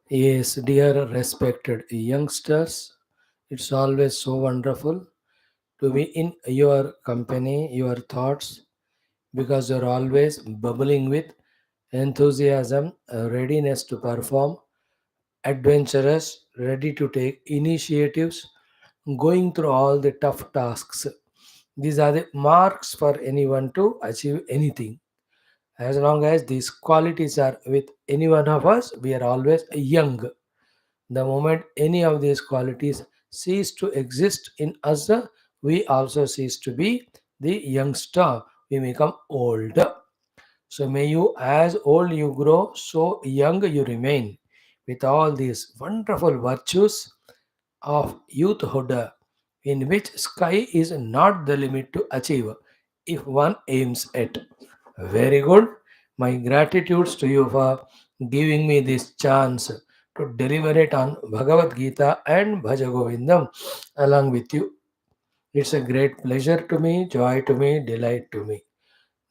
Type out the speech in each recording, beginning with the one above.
Yes, dear respected youngsters, it's always so wonderful to be in your company, your thoughts, because you're always bubbling with enthusiasm, readiness to perform, adventurous, ready to take initiatives, going through all the tough tasks. These are the marks for anyone to achieve anything. As long as these qualities are with any one of us, we are always young. The moment any of these qualities cease to exist in us, we also cease to be the youngster. We become old. So may you, as old you grow, so young you remain, with all these wonderful virtues of youthhood, in which sky is not the limit to achieve if one aims at. Very good. My gratitudes to you for giving me this chance to deliberate on Bhagavad Gita and Bhaja Govindam along with you. It's a great pleasure to me, joy to me, delight to me.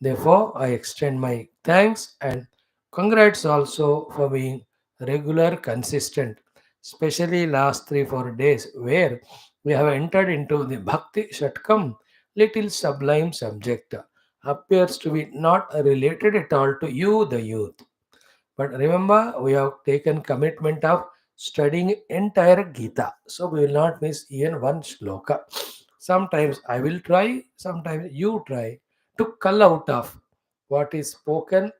Therefore, I extend my thanks and congrats also for being regular, consistent, especially last 3 4 days where we have entered into the Bhakti Shatkam, little sublime subject. Appears to be not related at all to you, the youth. But remember, we have taken commitment of studying entire Gita. So we will not miss even one shloka. Sometimes I will try, sometimes you try to cull out of what is spoken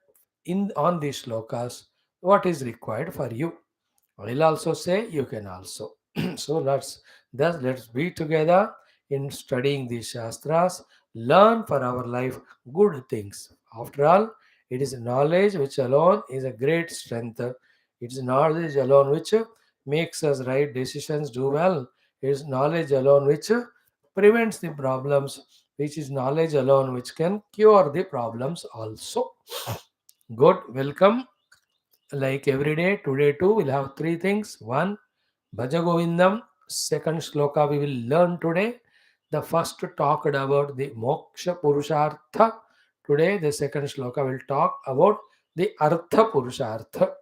in on these shlokas, what is required for you. I will also say you can also. So let's be together in studying these shastras, learn for our life good things. After all, it is knowledge which alone is a great strength. It is knowledge alone which makes us right decisions do well. It is knowledge alone which prevents the problems, which is knowledge alone which can cure the problems also. Good, welcome. Like every day, today too, we'll have three things. One, Bhaja Govindam. Second shloka we will learn today. The first talked about the Moksha Purushartha. Today, the second shloka will talk about the Artha Purushartha.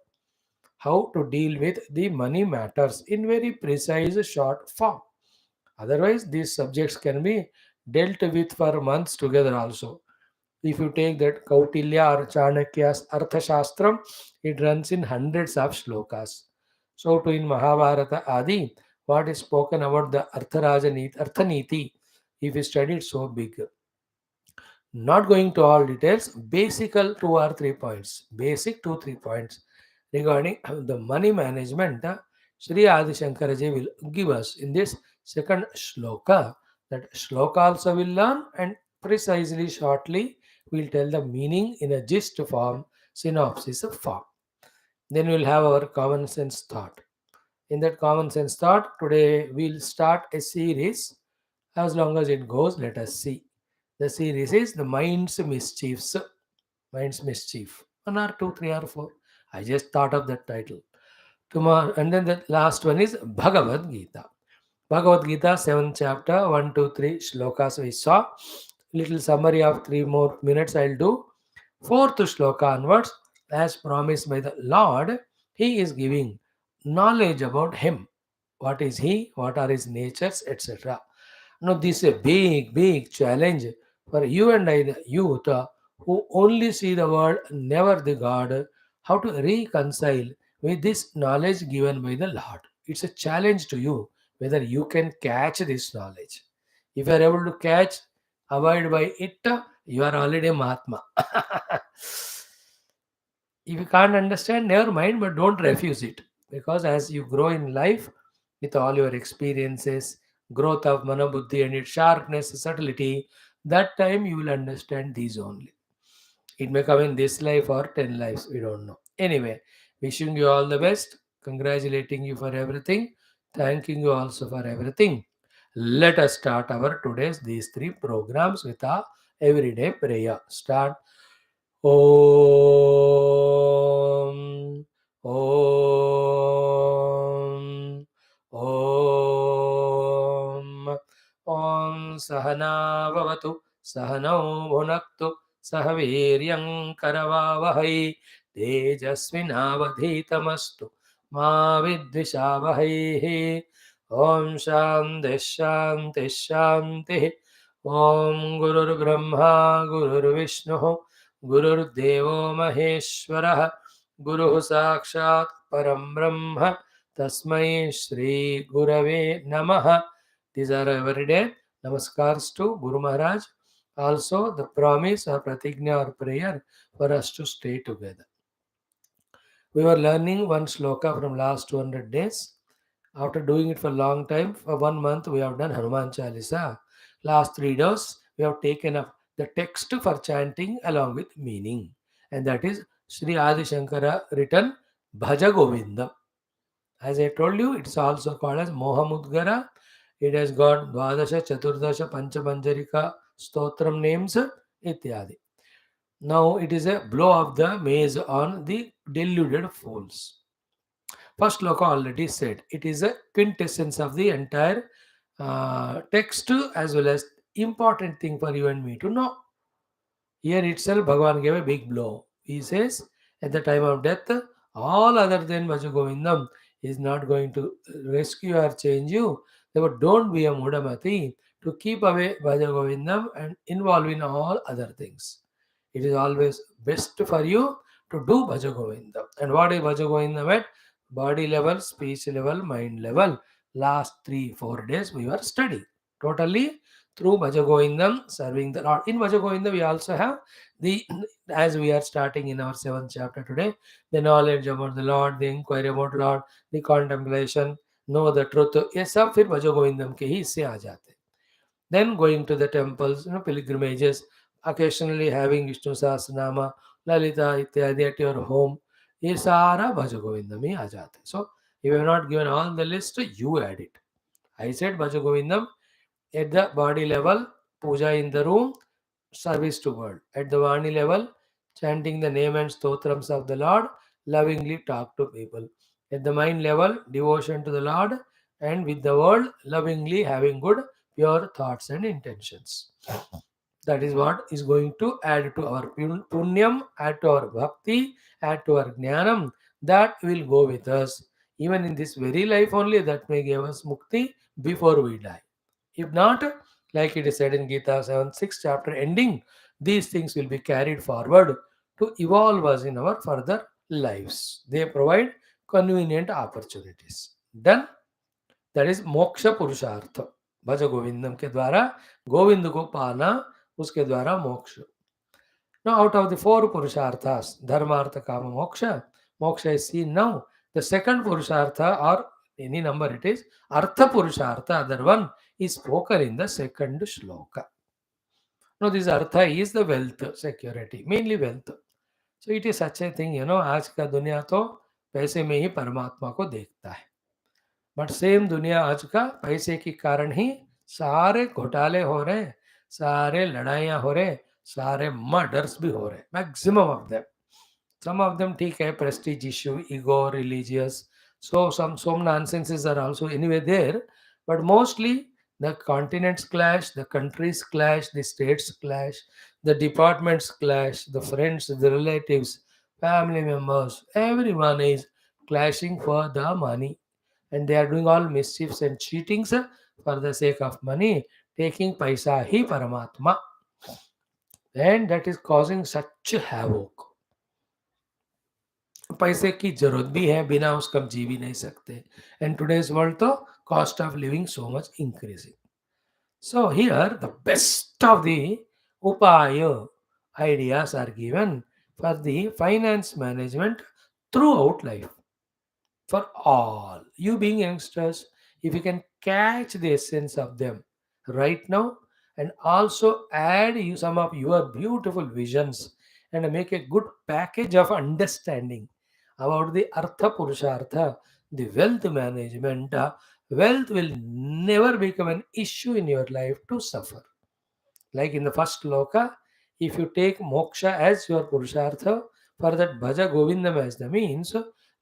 How to deal with the money matters in very precise short form. Otherwise, these subjects can be dealt with for months together also. If you take that Kautilya or Chanakya's Arthashastram, it runs in hundreds of shlokas. So to in Mahabharata Adi, what is spoken about the Arthaniti, if you study it so big. Not going to all details, basical 2 or 3 points, basic 2 3 points regarding the money management. Sri Adi Shankaraji will give us in this second shloka. That shloka also will learn and precisely shortly we'll tell the meaning in a gist form, synopsis form. Then we'll have our common sense thought. In that common sense thought, today we'll start a series. As long as it goes, let us see. The series is the mind's mischiefs. Mind's mischief. One or two, three or four. I just thought of that title. Tomorrow, and then the last one is Bhagavad Gita. Bhagavad Gita, 7th chapter, 1, 2, 3 shlokas we saw. Little summary of 3 more minutes I'll do. Fourth shloka onwards, as promised by the Lord, He is giving knowledge about Him. What is He? What are His natures, etc. Now, this is a big, big challenge for you and I, the youth, who only see the world, never the God, how to reconcile with this knowledge given by the Lord. It's a challenge to you whether you can catch this knowledge. If you are able to catch, abide by it, you are already a Mahatma. If you can't understand, never mind, but don't refuse it. Because as you grow in life, with all your experiences, growth of manabuddhi and its sharpness, subtlety, that time you will understand these only. It may come in this life or 10 lives, we don't know. Anyway, wishing you all the best, congratulating you for everything, thanking you also for everything. Let us start our today's these three programs with our everyday prayer. Start. Om. Om. Om. Om Sahana Vavatu Sahanau Bhunaktu सह वीर्यं करवावहै तेजस्विनावधीतमस्तु मा विद्विषावहैः ॐ शान्तिः शान्तिः शान्तिः ॐ गुरुर्ब्रह्मा गुरुर्विष्णुः गुरुर्देवो महेश्वरः गुरुः साक्षात् परं ब्रह्म तस्मै श्रीगुरवे नमः. These are everyday namaskars to Guru Maharaj. Also the promise or pratigna or prayer for us to stay together. We were learning one sloka from last 200 days. After doing it for a long time, for 1 month we have done Hanuman Chalisa. Last 3 days we have taken up the text for chanting along with meaning. And that is Sri Adi Shankara written Bhaja Govindam. As I told you, it's also called as Mohamudgara. It has got Dvadasha, Chaturdasha, Panchamanjarika, Stotram names, ityadi. Now it is a blow of the maze on the deluded fools. First loka already said it is a quintessence of the entire text as well as important thing for you and me to know. Here itself, Bhagavan gave a big blow. He says, at the time of death, all other than Vajagovindam is not going to rescue or change you. Therefore, don't be a Mudamati to keep away Vajagovindam and involve in all other things. It is always best for you to do Vajagovindam. And what is Vajagovindam at? Body level, speech level, mind level. Last 3-4 days we were studying. Totally through Bhajagovindam, serving the Lord. In Bhajagovindam, we also have the, as we are starting in our 7th chapter today, the knowledge about the Lord, the inquiry about Lord, the contemplation, know the truth. ये सब फिर भजगोविंदम के ही हिस्से आ जाते हैं. Then going to the temples, pilgrimages, occasionally having Vishnu Sahasranama, Lalita इत्यादि at your home, ये सारा भजगोविंदम ही आ जाते हैं. So, if you have not given all the list, you add it. I said Bhajagovindam at the body level, puja in the room, service to world. At the Vani level, chanting the name and stotrams of the Lord, lovingly talk to people. At the mind level, devotion to the Lord, and with the world, lovingly having good, pure thoughts and intentions. That is what is going to add to our punyam, add to our bhakti, add to our jnanam. That will go with us. Even in this very life only, that may give us mukti before we die. If not, like it is said in Geetha 7, 6 chapter ending, these things will be carried forward to evolve us in our further lives. They provide convenient opportunities. Done? That is moksha purushartha. भज गोविंदम के द्वारा गोविंद को पाना उसके द्वारा मोक्ष. Now out of the 4 purusharthas, dharma, artha, kama, moksha, moksha is seen now. The second purushartha or any number it is, artha purushartha, other one is spoken in the second shloka. Now this artha is the wealth, security, mainly wealth. So it is such a thing, आज का दुनिया तो पैसे में ही परमात्मा को देखता है. बट सेम दुनिया आज का पैसे के कारण ही सारे घोटाले हो रहे हैं, सारे लड़ाइयाँ हो रहे, सारे मर्डर्स भी हो रहे, maximum of them. Some of them ठीक है, prestige issue, ego, religious. So some nonsenses are also anyway there. But mostly the continents clash, the countries clash, the states clash, the departments clash, the friends, the relatives, family members, everyone is clashing for the money. And they are doing all mischiefs and cheatings for the sake of money, taking paisa hi paramatma. And that is causing such havoc. पैसे की जरूरत भी है, बिना उसका हम जी भी नहीं सकते. एंड टुडेज वर्ल्ड तो cost of living so much increasing. So here the best of the उपाय ideas are given for the finance management throughout life for all. You being youngsters, if you can catch the essence of them right now and also add you some of your beautiful visions and make a good package of understanding about the Artha Purushartha, the wealth management, wealth will never become an issue in your life to suffer. Like in the first loka, if you take moksha as your purushartha, for that bhaja govindam as the means,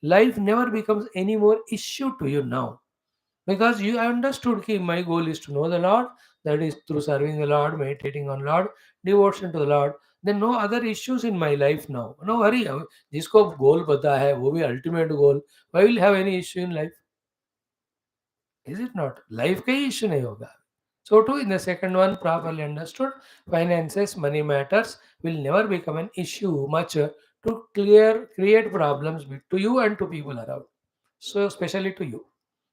life never becomes any more issue to you now. Because you understood that my goal is to know the Lord, that is through serving the Lord, meditating on Lord, devotion to the Lord. then no other issues in my life now. No worry. जिसको गोल पता है वो भी ultimate goal, why will have any issue in life? Is it not? Life का ही issue नहीं होगा. So too in the second one, properly understood, finances, money matters will never become an issue much to create problems to you and to people around. So especially to you.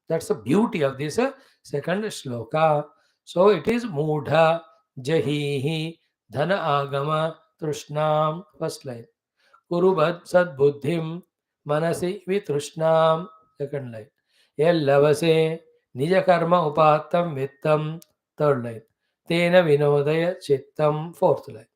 That's the beauty of this second shloka. So it is Mudha Jahihi Dhana Agama Trushnam. First line. Kurubad Sadbuddhim Manasi Vitrušnam. Second line. Yellavase Nija Karma Upatam Vittam. Third line. Tena Vinodaya Chittam. Fourth line.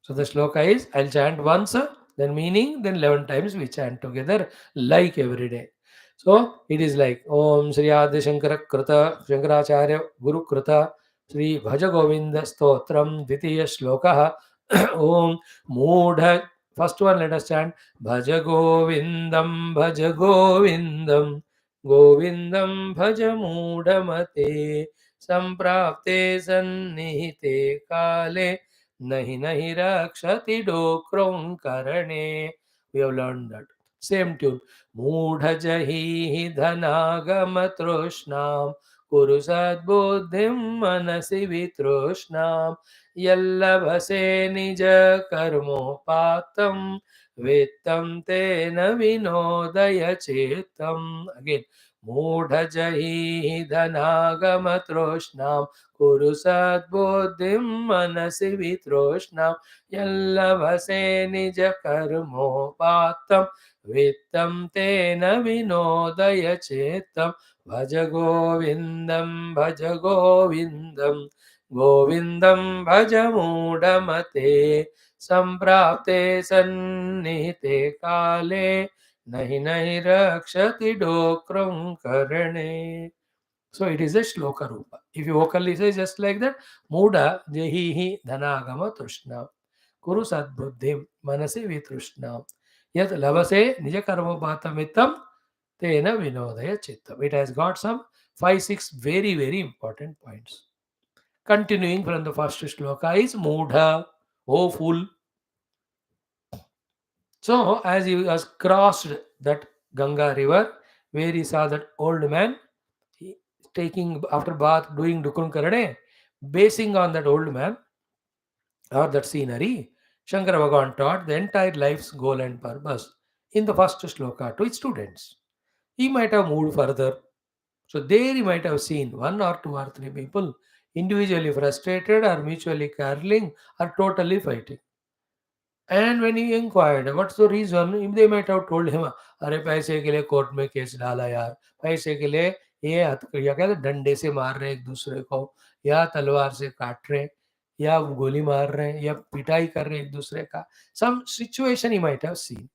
So the shloka is, I'll chant once, then meaning, then 11 times we chant together like every day. So it is like Om Sri Adi Shankara Krita Shankaracharya Guru Krita Sri Bhaja Govinda Stotram Dvitiya Shloka Om Moodha. First one let us chant Bhaja Govindam Govindam Bhaja Moodhamate Samprapte Sannihite Kale nahi nahi rakshati dokrom karane. We have learned that. Same tune. Moodha jahi dhanagama troshnam kurusad buddhim manasi vitroshnam yallavase nija karmopatam vittam tena vinodaya chetam. Again. Moodha jahi dhanagama troshnam Kuru sadbuddhim manasi vitroshnam yallavase nija karmopatam vittam tena vinodaya chetam bhaja govindam govindam bhaja mudamate samprapte sannihite kale nahi nahi rakshati dokram karane. So it is a shloka rupa. If you vocally say just like that, Muda Jehihi Dhanagama Trishna Kuru Sadbuddhim Manasi Vitrushna Yat Lavase Nijakarma Patamitam Tena Vinodaya Chittam. It has got some 5-6 very, very important points. Continuing from the first shloka is Mudha, O fool. So as he has crossed that Ganga river, where he saw that old man, he- taking after bath, doing Dukun Karane, basing on that old man or that scenery, Shankara Bhagavan taught the entire life's goal and purpose in the first shloka to his students. He might have moved further. So there he might have seen one or two or three people individually frustrated or mutually quarreling or totally fighting. And when he inquired, what's the reason? They might have told him, अरे पैसे के लिए court में case डाला यार, पैसे के लिए ये या कहते डंडे से मार रहे एक दूसरे को, या तलवार से काट रहे, या गोली मार रहे हैं, या पिटाई कर रहे एक दूसरे का. Some situation he might have seen.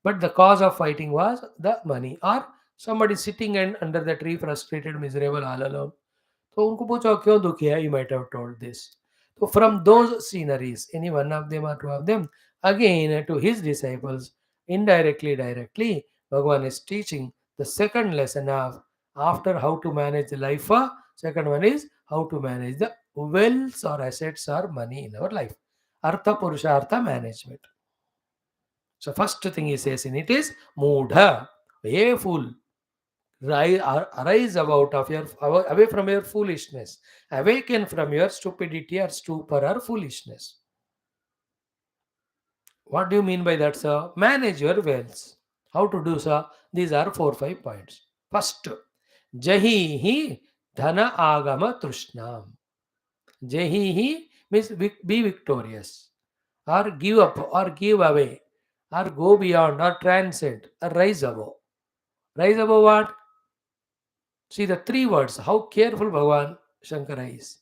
But the cause of fighting was the money, or somebody sitting and under the tree frustrated, miserable, all alone. तो उनको पूछो क्यों दुखी है, you might have told this. So from those sceneries, any one of them or two of them, again to his disciples, indirectly, directly, Bhagavan is teaching the second lesson of after how to manage the life. Second one is how to manage the wealth or assets or money in our life. Artha Purushartha management. So first thing he says in it is Mudha, a fool. Arise about of your away from your foolishness, awaken from your stupidity or stupor or foolishness. What do you mean by that, sir? Manage your wealth. How to do, sir? These are 4-5 points. First, jahihi dhana agama trushnam. Jahihi means be victorious, or give up, or give away, or go beyond, or transcend, or rise above. Rise above what? See the three words, how careful Bhagavan Shankara is,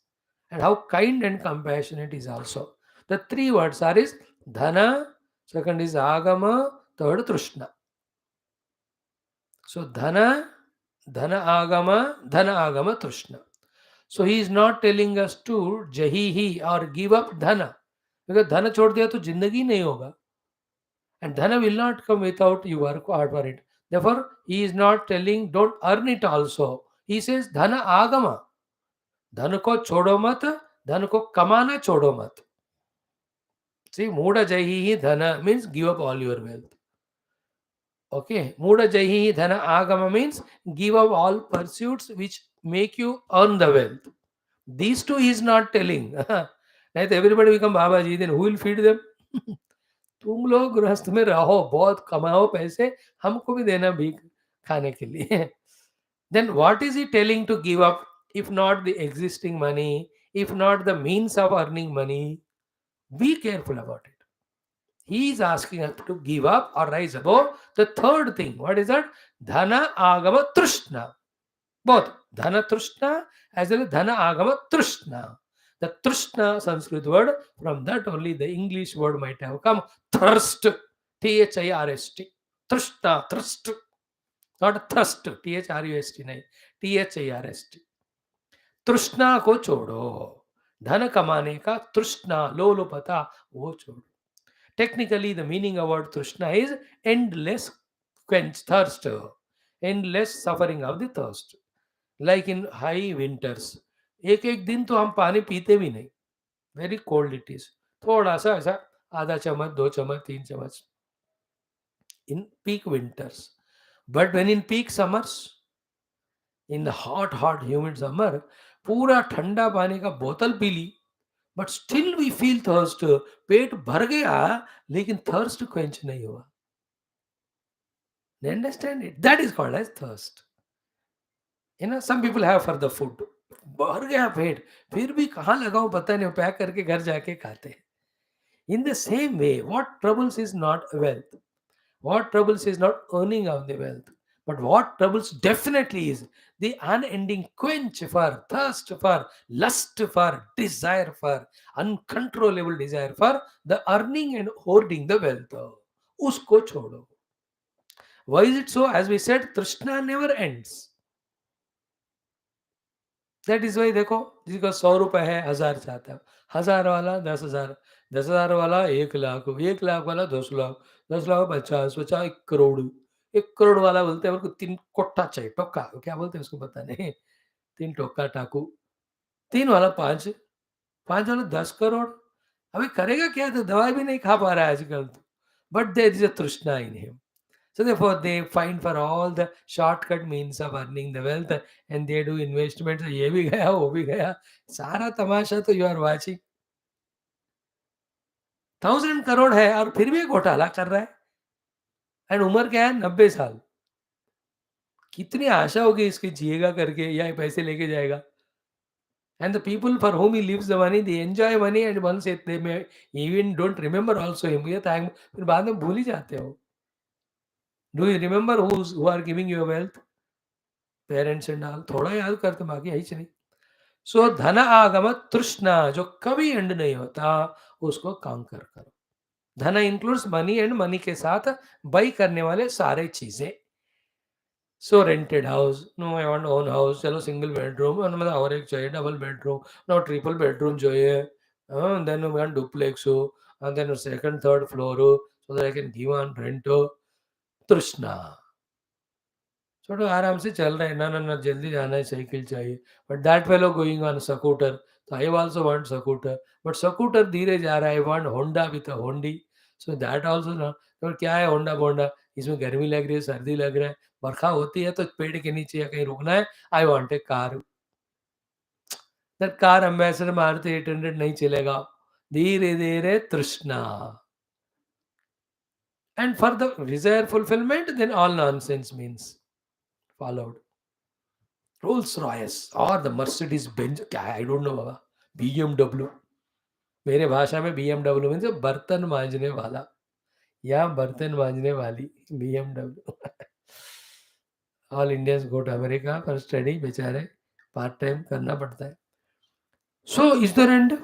and how kind and compassionate is also. The three words are is dhana, second is agama, third trishna. So dhana agama trishna. So he is not telling us to jahihi or give up dhana. Because dhana छोड़ दिया तो जिंदगी नहीं होगा. And dhana will not come without you work hard for it. Therefore, he is not telling don't earn it also. He says dhana agama. धन को छोड़ो मत, धन को कमाना छोड़ो मत. See, Muda Jahi Dhana means give up all your wealth. Okay, Muda Jahi Dhana Agama means give up all pursuits which make you earn the wealth. These two he is not telling. Not everybody become Baba Ji, then who will feed them? तुम लोग गृहस्थ में रहो, बहुत कमाओ पैसे, हमको भी देना भीख खाने के लिए. Then what is he telling to give up if not the existing money, if not the means of earning money? Be careful about it. He is asking us to give up or rise above the third thing. What is that? Dhana agama trishna. Both dhana trishna as well as dhana agama trishna. The trishna Sanskrit word, from that only the English word might have come. Thirst. Thirst. Trishna, thirst. Not thrust. Trust. नहीं. Thirst. तृष्णा को छोड़ो. धन कमाने का तृष्णा, लोलुपता, वो छोड़ो. Technically, the meaning of word Trishna is endless quench thirst, endless suffering of the thirst. Like in high winters, एक एक दिन तो हम पानी पीते भी नहीं. Very cold it is. थोड़ा सा ऐसा आधा चम्मच, 2 चम्मच, 3 चम्मच in peak winters. But when in peak summers, in the hot humid summer, पूरा ठंडा पानी का बोतल पी ली, but still we feel thirst. पेट भर गया लेकिन थर्स्ट क्वेंच नहीं हुआ. You understand it? That is called as thirst. Some people have for the food. भर गया पेट, फिर भी कहाँ लगाओ पता नहीं, पैक करके घर जाके खाते हैं. In the same way, what troubles is not wealth. What troubles is not earning of the wealth. But what troubles definitely is the unending quench for thirst, for lust, for desire, for uncontrollable desire, for the earning and hoarding the wealth. Usko chodo. Why is it so? As we said, Trishna never ends. That is why. देखो, जिसका 100 रुपए है, 1000 चाहता है, 1000 वाला 10,000, 10,000 वाला 1 लाख, 1 लाख वाला 10 लाख, 10 लाख 50, 50 1 करोड़, 1 करोड़ वाला बोलते हैं मेरे को 3 कोट्टा चाहिए, टोका क्या बोलते हैं उसको पता नहीं, 3 टोका टाकू, 3 वाला 5, 5 वाला 10 करोड़. अभी करेगा क्या? तो दवाई भी नहीं खा पा रहा है आजकल तो. बट देयर इज अ तृष्णा in him. So therefore, they find for all the shortcut means of earning the wealth, and they do investments. ये भी गया, वो भी गया, सारा तमाशा तो you are watching. 1,000 करोड़ है और फिर भी घोटाला कर रहा है. एंड उम्र क्या है? 90 साल. कितनी आशा होगी इसकी, जिएगा करके या पैसे लेके जाएगा. And the people for whom he leaves the money, they enjoy money, and once they may even don't remember also him. ये thank, फिर बाद में भूल ही जाते हो. Do you remember who are giving you wealth? Parents and all. थोड़ा याद करते, बाकी है ही नहीं. सो धन आगम तृष्णा, जो कभी एंड नहीं होता, उसको कांकर करो. धन इंक्लूड्स मनी, एंड मनी के साथ बाई करने वाले सारे चीजें. So rented house, no I want own house, चलो सिंगल बेडरूम, मतलब और एक चाहिए double bedroom, no triple bedroom चाहिए, देन वी वांट डुप्लेक्स हो, and then second third floor हो, so that I can give on rent हो. तृष्णा. छोटो आराम से चल रहे हैं, ना ना ना जल्दी जाना है, साइकिल चाहिए. But that fellow going on scooter, तो I also want scooter, but scooter धीरे जा रहा है. I want Honda with a होंडी, सो दैट आल्सो ना. तो क्या है होंडा बोंडा, इसमें गर्मी लग रही है, सर्दी लग रहा है, बरखा होती है तो पेड़ के नीचे या कहीं रुकना है. I want a car. That car Ambassador Maruti 800 नहीं चलेगा. धीरे धीरे तृष्णा. And for the desire fulfilment, then all nonsense means followed. Rolls Royce और द मर्सिडीज बेंज, क्या है आई डोंट नो बाबा. बीएमडब्ल्यू, मेरे भाषा में बीएमडब्ल्यू मीन्स बर्तन मांजने वाला या बर्तन मांजने वाली. BMW. All Indians go to America for study, बेचारे पार्ट टाइम करना पड़ता है. So is the end.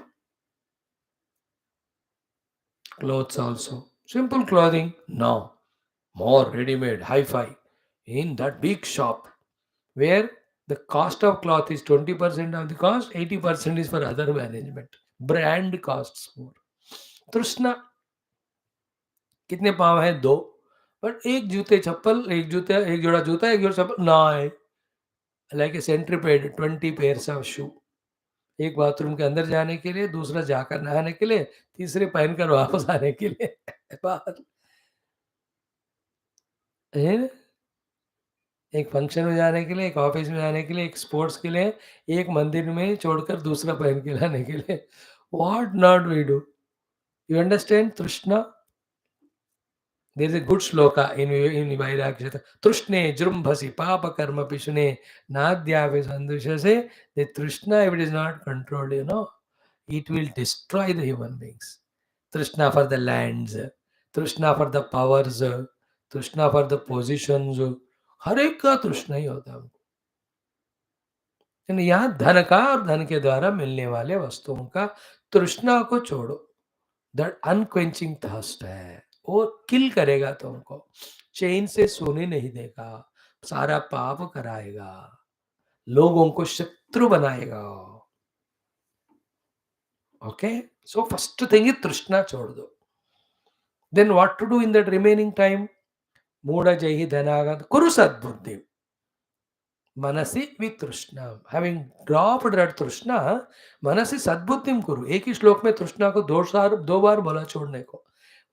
Clothes also, simple clothing, no, more ready-made, hi-fi, in that big shop where the cost of cloth is 20% of the cost, 80% is for other management. Brand costs more. तृष्णा. कितने पाँव हैं? 2. But एक जूते चप्पल, एक जूते, एक जोड़ा जूता, एक जोड़ा चप्पल ना है. Like a centipede, 20 pairs of shoe. एक बाथरूम के अंदर जाने के लिए, दूसरा जाकर नहाने के लिए, तीसरे पहनकर वापस आने के लिए। बाहर है, एक फंक्शन में जाने के लिए, एक ऑफिस में जाने के लिए, एक स्पोर्ट्स के लिए, एक मंदिर में छोड़कर दूसरा पहन के लाने के लिए। What not we do? You understand trishna? There is a good shloka in Vairagya. Trushne jrumbhasi papa karma pishune nadhyave sandvishase. The Trishna, if it is not controlled, it will destroy the human beings. Trishna for the lands, Trishna for the powers, Trishna for the positions. हर एक का तृष्णा ही होता है हमको। लेकिन यहाँ धन का और धन के द्वारा मिलने वाले वस्तुओं का तृष्णा को छोड़ो। दैट अनक्वेंचिंग थर्स्ट है, वो किल करेगा तुमको, चैन से सोने नहीं देगा, सारा पाप कराएगा, लोगों को शत्रु बनाएगा। Okay, so first thing is trishna छोड़ दो। Then what to do in that remaining time? मूढ़ जय धनागत कुरु सद्बुद्धि मनसि वितृष्णा। हैविंग ड्रॉप्ड दैट तृष्णा, मनसि सद्बुद्धिम कुरु। एक ही श्लोक में तृष्णा को दो बार बोला छोड़ने को।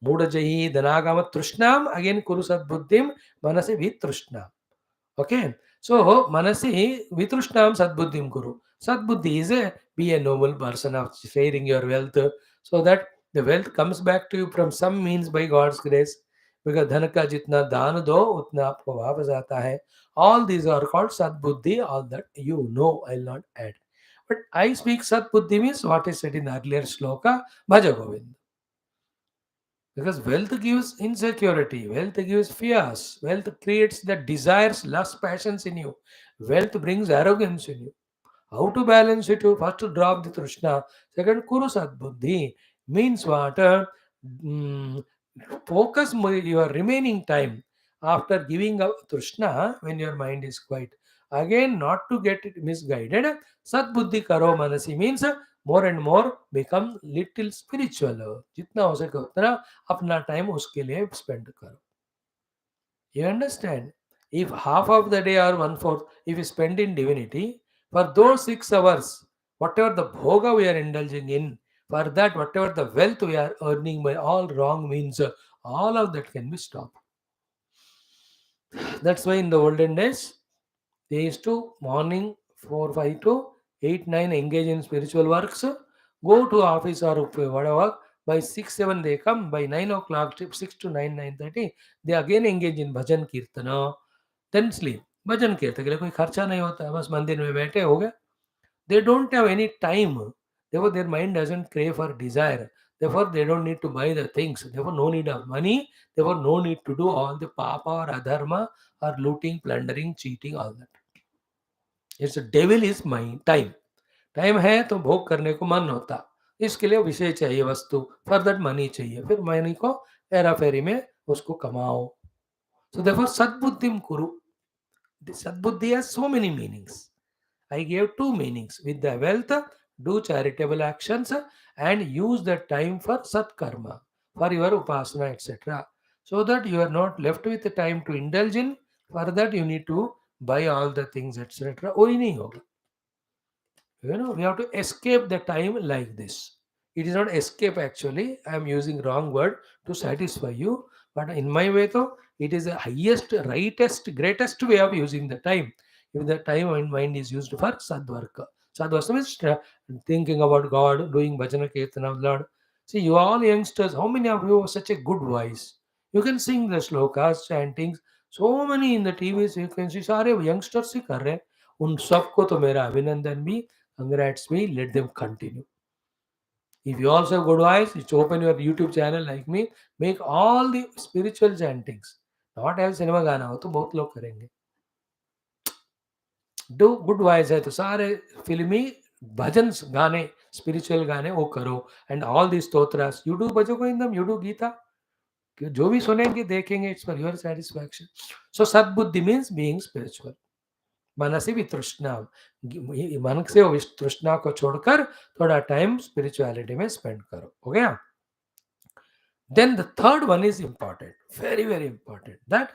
मूढ़ जही धनागम तृष्णाम, अगेन कुरु सद्बुद्धिम मनसि वितृष्णा। Okay, so Manasi Vitrushnam Sadbuddhim Kuru. Sadbuddhi is be a noble person of sharing your wealth so that the wealth comes back to you from some means by God's grace. Because धन का जितना दान दो उतना आपको वापस आता है. All these are called Sadbuddhi, all that you know, I'll not add. But I speak Sadbuddhi means what is said in the earlier shloka, Bhaja Govinda. Because wealth gives insecurity, wealth gives fears, wealth creates the desires, lust, passions in you. Wealth brings arrogance in you. How to balance it? First, to drop the Trishna. Second, Kuru Sadbuddhi means what? Mm, Focus your remaining time after giving up Trishna when your mind is quiet. Again, not to get it misguided, Sadbuddhi Karo Manasi means more and more become little spiritual. जितना हो सके उतना अपना time उसके लिए spend करो. You understand? If half of the day or one fourth, if you spend in divinity, for those 6 hours, whatever the bhoga we are indulging in, for that, whatever the wealth we are earning by all wrong means, all of that can be stopped. That's why in the olden days, they used to morning 4, 5 to 8, 9 engage in spiritual works, go to office or whatever. By 6, 7 they come. By 9 o'clock, 6 to 9, 9:30, they again engage in bhajan kirtana. Then sleep. भजन कीर्तन के लिए कोई खर्चा नहीं होता है, बस मंदिर में बैठे हो गए. They don't have any time. Therefore, their mind doesn't crave for desire. Therefore, they don't need to buy the things. Therefore, no need of money. Therefore, no need to do all the papa or adharma or looting, plundering, cheating, all that. It's a devil is my time. Time है तो भोग करने को मन होता, इसके लिए विषय चाहिए वस्तु, फॉर दैट मनी चाहिए, फिर मनी को हेरा फेरी में उसको कमाओ. सो देयरफॉर सद्बुद्धिम कुरु. The Sadbuddhi has so many meanings. I gave 2 meanings. With the wealth, do charitable actions and use the time for Satkarma, for your Upasana, etc. So that you are not left with the time to indulge in. For that, you need to buy all the things, etc. वही नहीं होगा. We have to escape the time like this. It is not escape actually. I am using wrong word to satisfy you. But in my way, though, it is the highest, rightest, greatest way of using the time. If the time and mind is used for sadvarka. Sadvarka means thinking about God, doing bhajana kirtana of Lord. See, you all youngsters, how many of you have such a good voice? You can sing the slokas, chantings. So many in the TVs, you can see, सारे youngsters ही कर रहे हैं. उन सबको तो मेरा अभिनंदन भी. Congrats me, let them continue. If you also have good voice, just open your YouTube channel like me, make all the spiritual chantings. Not have cinema गाना हो तो बहुत लोग करेंगे. Do good voice है तो सारे फिल्मी भजन गाने, spiritual गाने वो करो. And all these stotras, you do Bhaja Govindam, you do Geetha. जो भी सुनेंगे देखेंगे, it's for your satisfaction. So Sadbuddhi means being spiritual. मनसि वितृष्णा, मन से तृष्णा को छोड़कर थोड़ा टाइम स्पिरिचुअलिटी में स्पेंड करो. हो गया. Then the third one is important, very very important, that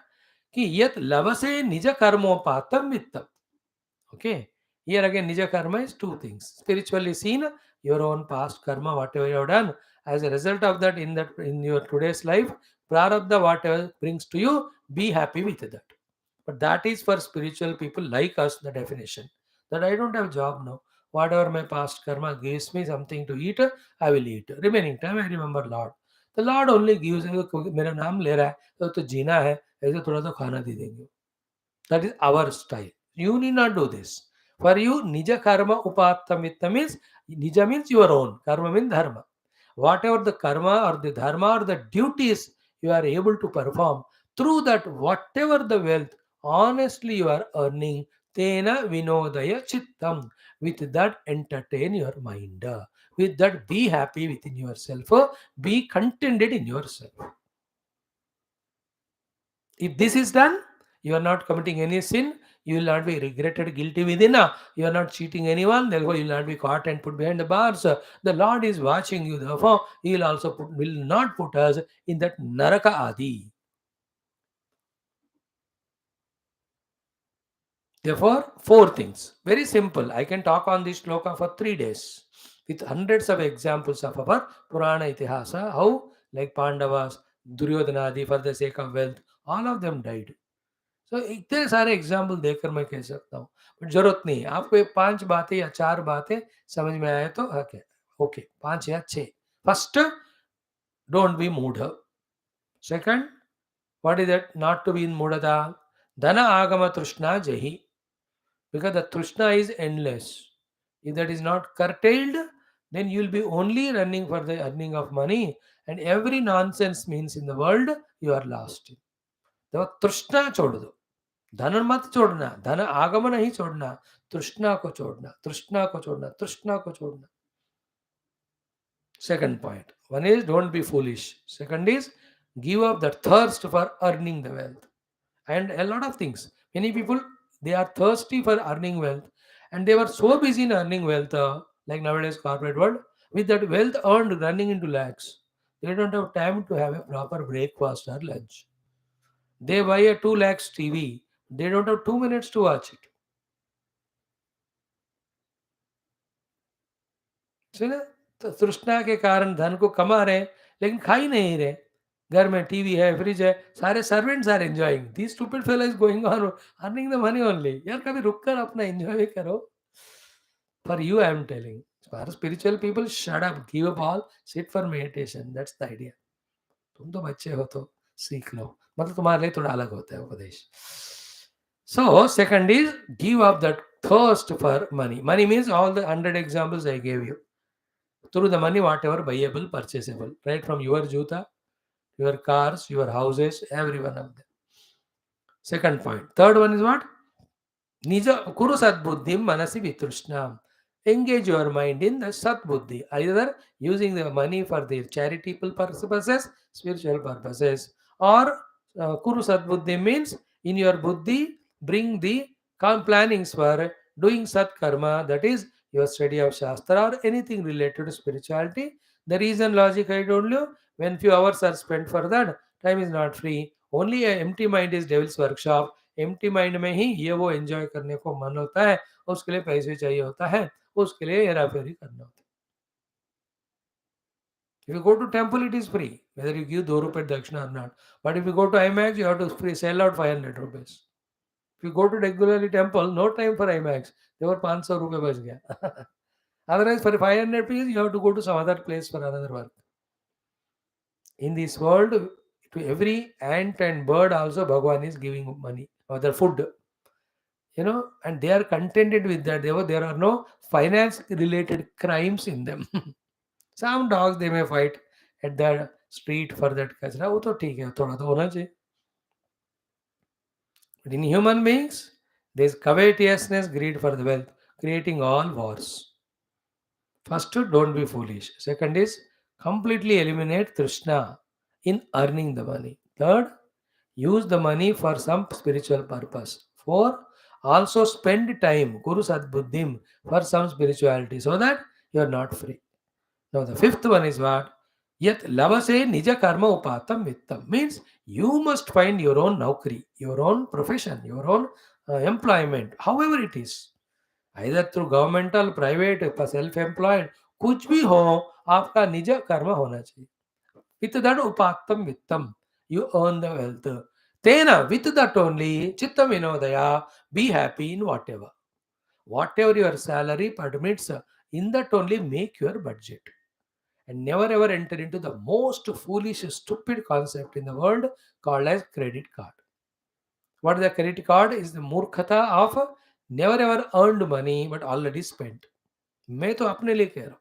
कि यत लवसे निज कर्मोपातम वित्तम. Okay, Here again, Nija karma is two things. Spiritually seen, your own past karma, whatever you have done. As a result of that, in your today's life, prarabdha, whatever brings to you, be happy with that. But that is for spiritual people like us, the definition. That I don't have job now. Whatever my past karma gives me something to eat, I will eat. Remaining time, I remember Lord. The Lord only gives me, मेरा नाम ले रहा है तो जीना है ऐसे थोड़ा तो खाना दे देंगे. That is our style. You need not do this. For you, Nija karma upatamitta means Nija means your own. Karma means dharma. Whatever the karma or the dharma or the duties you are able to perform, through that, whatever the wealth, honestly you are earning, tena vinodaya chittam. With that, entertain your mind. With that, be happy within yourself. Be contented in yourself. If this is done, you are not committing any sin. You will not be regretted, guilty within. You are not cheating anyone. Therefore, you will not be caught and put behind the bars. The Lord is watching you. Therefore, He will also will not put us in that naraka adi. Therefore, four things. Very simple. I can talk on this shloka for 3 days with hundreds of examples of our Purana Itihasa. How, like Pandavas, Duryodhanadi, for the sake of wealth, all of them died. सो इतने सारे example देखकर मैं कह सकता हूँ, but जरूरत नहीं है आपको ये 5 बातें या 4 बातें समझ में आए तो ओके. ओके 5 या 6. फर्स्ट, डोंट बी मूढ़. Second, what is that not to be in मूढ़ता? धन आगम तृष्णा जही, because the trishna is endless. If that is not curtailed, then you will be only running for the earning of money, and every nonsense means in the world you are lost. तो तृष्णा छोड़ दो. धन मत छोड़ना, धन आगम नहीं छोड़ना, तृष्णा को छोड़ना, तृष्णा को छोड़ना, तृष्णा को छोड़ना. Second point. One is don't be foolish. Second is give up the thirst for earning the wealth. And a lot of things. Many people, they are thirsty for earning wealth, and they were so busy in earning wealth, like nowadays corporate world, with that wealth earned running into lakhs. They don't have time to have a proper breakfast or lunch. They buy a 2 lakhs TV. They don't have 2 minutes to watch it. सुना? तो तृष्णा के कारण धन को कमा रहे हैं, लेकिन खा ही नहीं रहे. घर में टीवी है, फ्रिज है, सारे servants are enjoying. This stupid fellow is going on earning the money only. यार कभी रुक कर अपना एंजॉय भी करो. For you I am telling. For spiritual people, shut up, give up all, sit for meditation. That's the idea. तुम तो बच्चे हो तो सीख लो, मतलब तुम्हारे लिए थोड़ा अलग होता है उपदेश. So second is give up that thirst for money. Money means all the 100 examples I gave you. Through the money, whatever buyable, purchasable, right from your juta, your cars, your houses, every one of them. Second point. Third one is what? Nija kuru sadbuddhim manasi vitrishnam. Engage your mind in the sadbuddhi, either using the money for the charitable purposes, spiritual purposes, or kuru sadbuddhi means in your buddhi bring the plannings for doing sat karma, that is your study of shastra or anything related to spirituality. The reason logic I told you, when few hours are spent for that, time is not free. Only a empty mind is devil's workshop. Empty mind में ही ये वो enjoy करने को मन होता है, उसके लिए पैसे चाहिए होता है, उसके लिए हेरा फेरी करना होता है. If you go to temple, it is free, whether you give 2 rupees dakshina or not. But if you go to IMAX, you have to free sell out 500 rupees. If you go to regularly temple, no time for IMAX. There were 500 rupees बच गया. Otherwise, for 500 rupees, you have to go to some other place for another work. In this world, to every ant and bird also, Bhagwan is giving money or the food. And they are contented with that. There are no finance related crimes in them. Some dogs they may fight at the street for that kachra, वो तो ठीक है, थोड़ा तो होना चाहिए. But in human beings, there is covetousness, greed for the wealth, creating all wars. First, don't be foolish. Second is completely eliminate trishna in earning the money. Third, use the money for some spiritual purpose. Four, also spend time, Guru Sadbuddhim, for some spirituality so that you are not free. Now, the fifth one is what? Yet lavase nija karma upatam vittam means you must find your own naukri, your own profession, your own employment, however it is. Either through governmental, private, self employed, कुछ भी हो, आपका निज कर्म होना चाहिए. With that upaktam vittam, you earn the wealth. Tena, with that only, chitta vinodaya, be happy in whatever. Whatever your salary permits, in that only make your budget. And never ever enter into the most foolish, stupid concept in the world called as credit card. What is the credit card? Is the murkhata of never ever earned money but already spent. मैं तो अपने लिए कह रहा हूँ,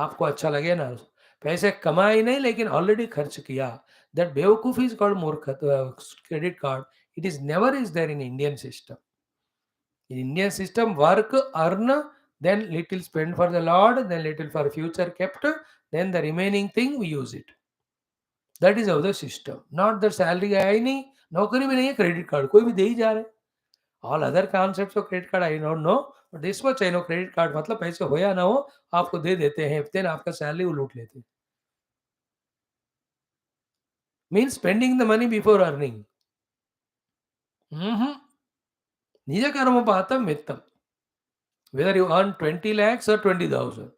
आपको अच्छा लगे ना, पैसे कमाए नहीं लेकिन ऑलरेडी खर्च किया, दैट बेवकूफ इज कॉल्ड मूर्ख credit card. It is never is there in Indian system. In Indian system, work, earn, then little spend for the Lord, then little for future kept, then the remaining thing we use it. That is how the system. Not the salary आया ही नहीं, नौकरी भी नहीं है, credit card कोई भी दे ही जा रहे. All other concepts of credit card I don't no, but this much I know, credit card मतलब पैसे हो या ना हो, आपको दे देते हैं, देन आपका सैलरी वो लूट लेते हैं. Means spending the money before earning. निज कर्मोपातम वित्तम. Whether you earn 20 lakhs or 20,000.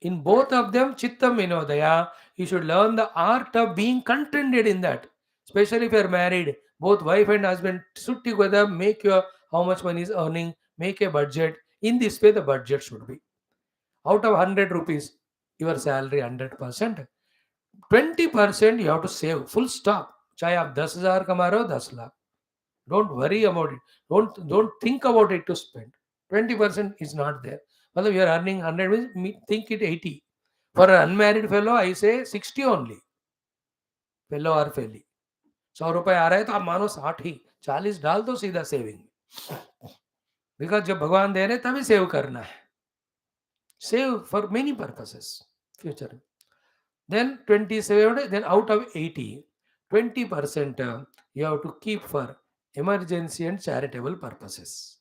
In both of them, Chittam Vinodaya, you should learn the art of being contented in that. Especially if you are married, both wife and husband should together make your how much money is earning, make a budget. In this way, the budget should be. Out of 100 rupees, your salary 100%. 20% you have to save. Full stop. चाहे आप 10,000 कमा रहे हो 10 lakh. Don't worry about it. Don't think about it to spend. 20% is not there. Well, you are earning 100 means think it 80. For an unmarried fellow, I say 60 only. Fellow or felly. 100 रुपए आ रहा है तो आप मानो 60 ही, 40 डाल दो सीधा सेविंग. बिकॉज जब भगवान दे रहे तभी सेव करना है. Save for many purposes future. Then 27, then out of 80, 20% you have to keep for emergency and charitable purposes.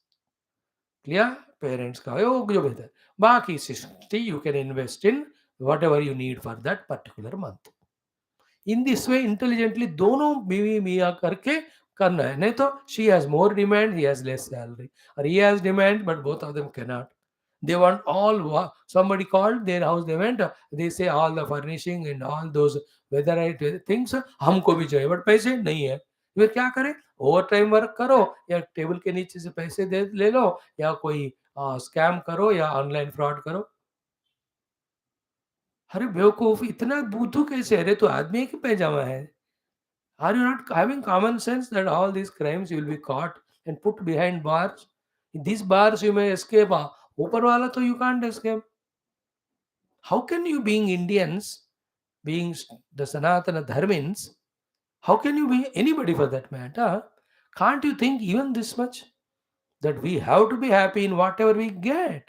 Clear? Parents का हो जो बेहतर. बाकी 60 you can invest in whatever you need for that particular month. In this way intelligently दोनों बीवी मियाँ करके करना है. नहीं तो she has more demand, he has less salary, और he has demand but both of them can not. They want all. Somebody called their house, they went, they say all the furnishing and all those weatherite things हमको भी चाहिए, but पैसे नहीं है. फिर क्या करें? ओवर टाइम वर्क करो, या टेबल के नीचे से पैसे दे ले लो, या कोई स्कैम करो, या ऑनलाइन फ्रॉड करो. अरे बेवकूफ, इतना बुद्धू कैसे? अरे तो आदमी है कि पैजामा है? Are you not having common sense that all these crimes you will be caught and put behind bars? In these bars you may escape. Upar wala to you can't escape. How can you, being Indians, being the Sanatana Dharmins, how can you be anybody for that matter? Can't you think even this much? That we have to be happy in whatever we get.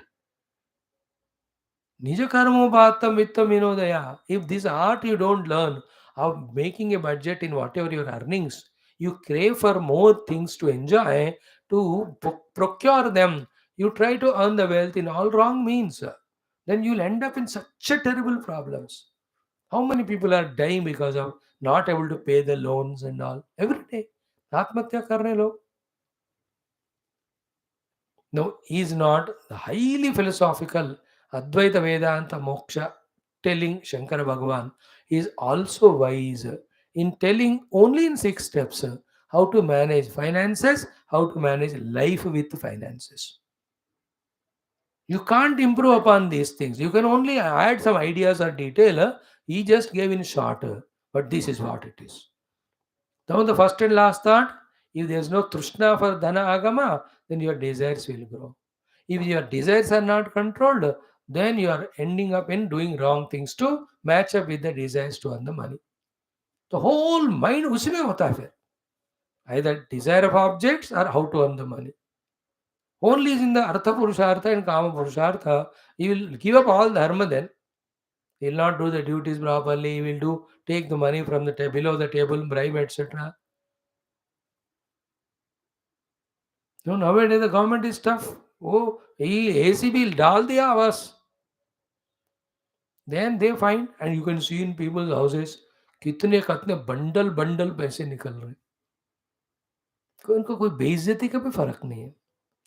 Nija karmo bhattam vittam vinodaya. If this art you don't learn of making a budget in whatever your earnings, you crave for more things to enjoy, to procure them. You try to earn the wealth in all wrong means. Then you'll end up in such a terrible problems. How many people are dying because of not able to pay the loans and all? Every day. आत्महत्या कर रहे हैं लोग. No, he is not. The highly philosophical Advaita Vedanta Moksha telling Shankara Bhagavan is also wise in telling only in 6 steps how to manage finances, how to manage life with finances. You can't improve upon these things. You can only add some ideas or detail. He just gave in short, but this is what it is. Now, the first and last thought, if there is no Trishna for Dhana Agama, then your desires will grow. If your desires are not controlled, then you are ending up in doing wrong things to match up with the desires to earn the money. The whole mind उसी में होता है फिर. Either desire of objects or how to earn the money. Only is in the Artha Purushartha and Kama Purushartha, you will give up all dharma then. He will not do the duties properly, he will take the money from the below the table, bribe, etc. No, nowadays the government is tough. Oh, AC bill डाल दिया बस. Then they find, and you can see in people's houses, कितने कितने bundle bundle पैसे निकल रहे हैं. उनको कोई बेइज्जती का भी फर्क नहीं है.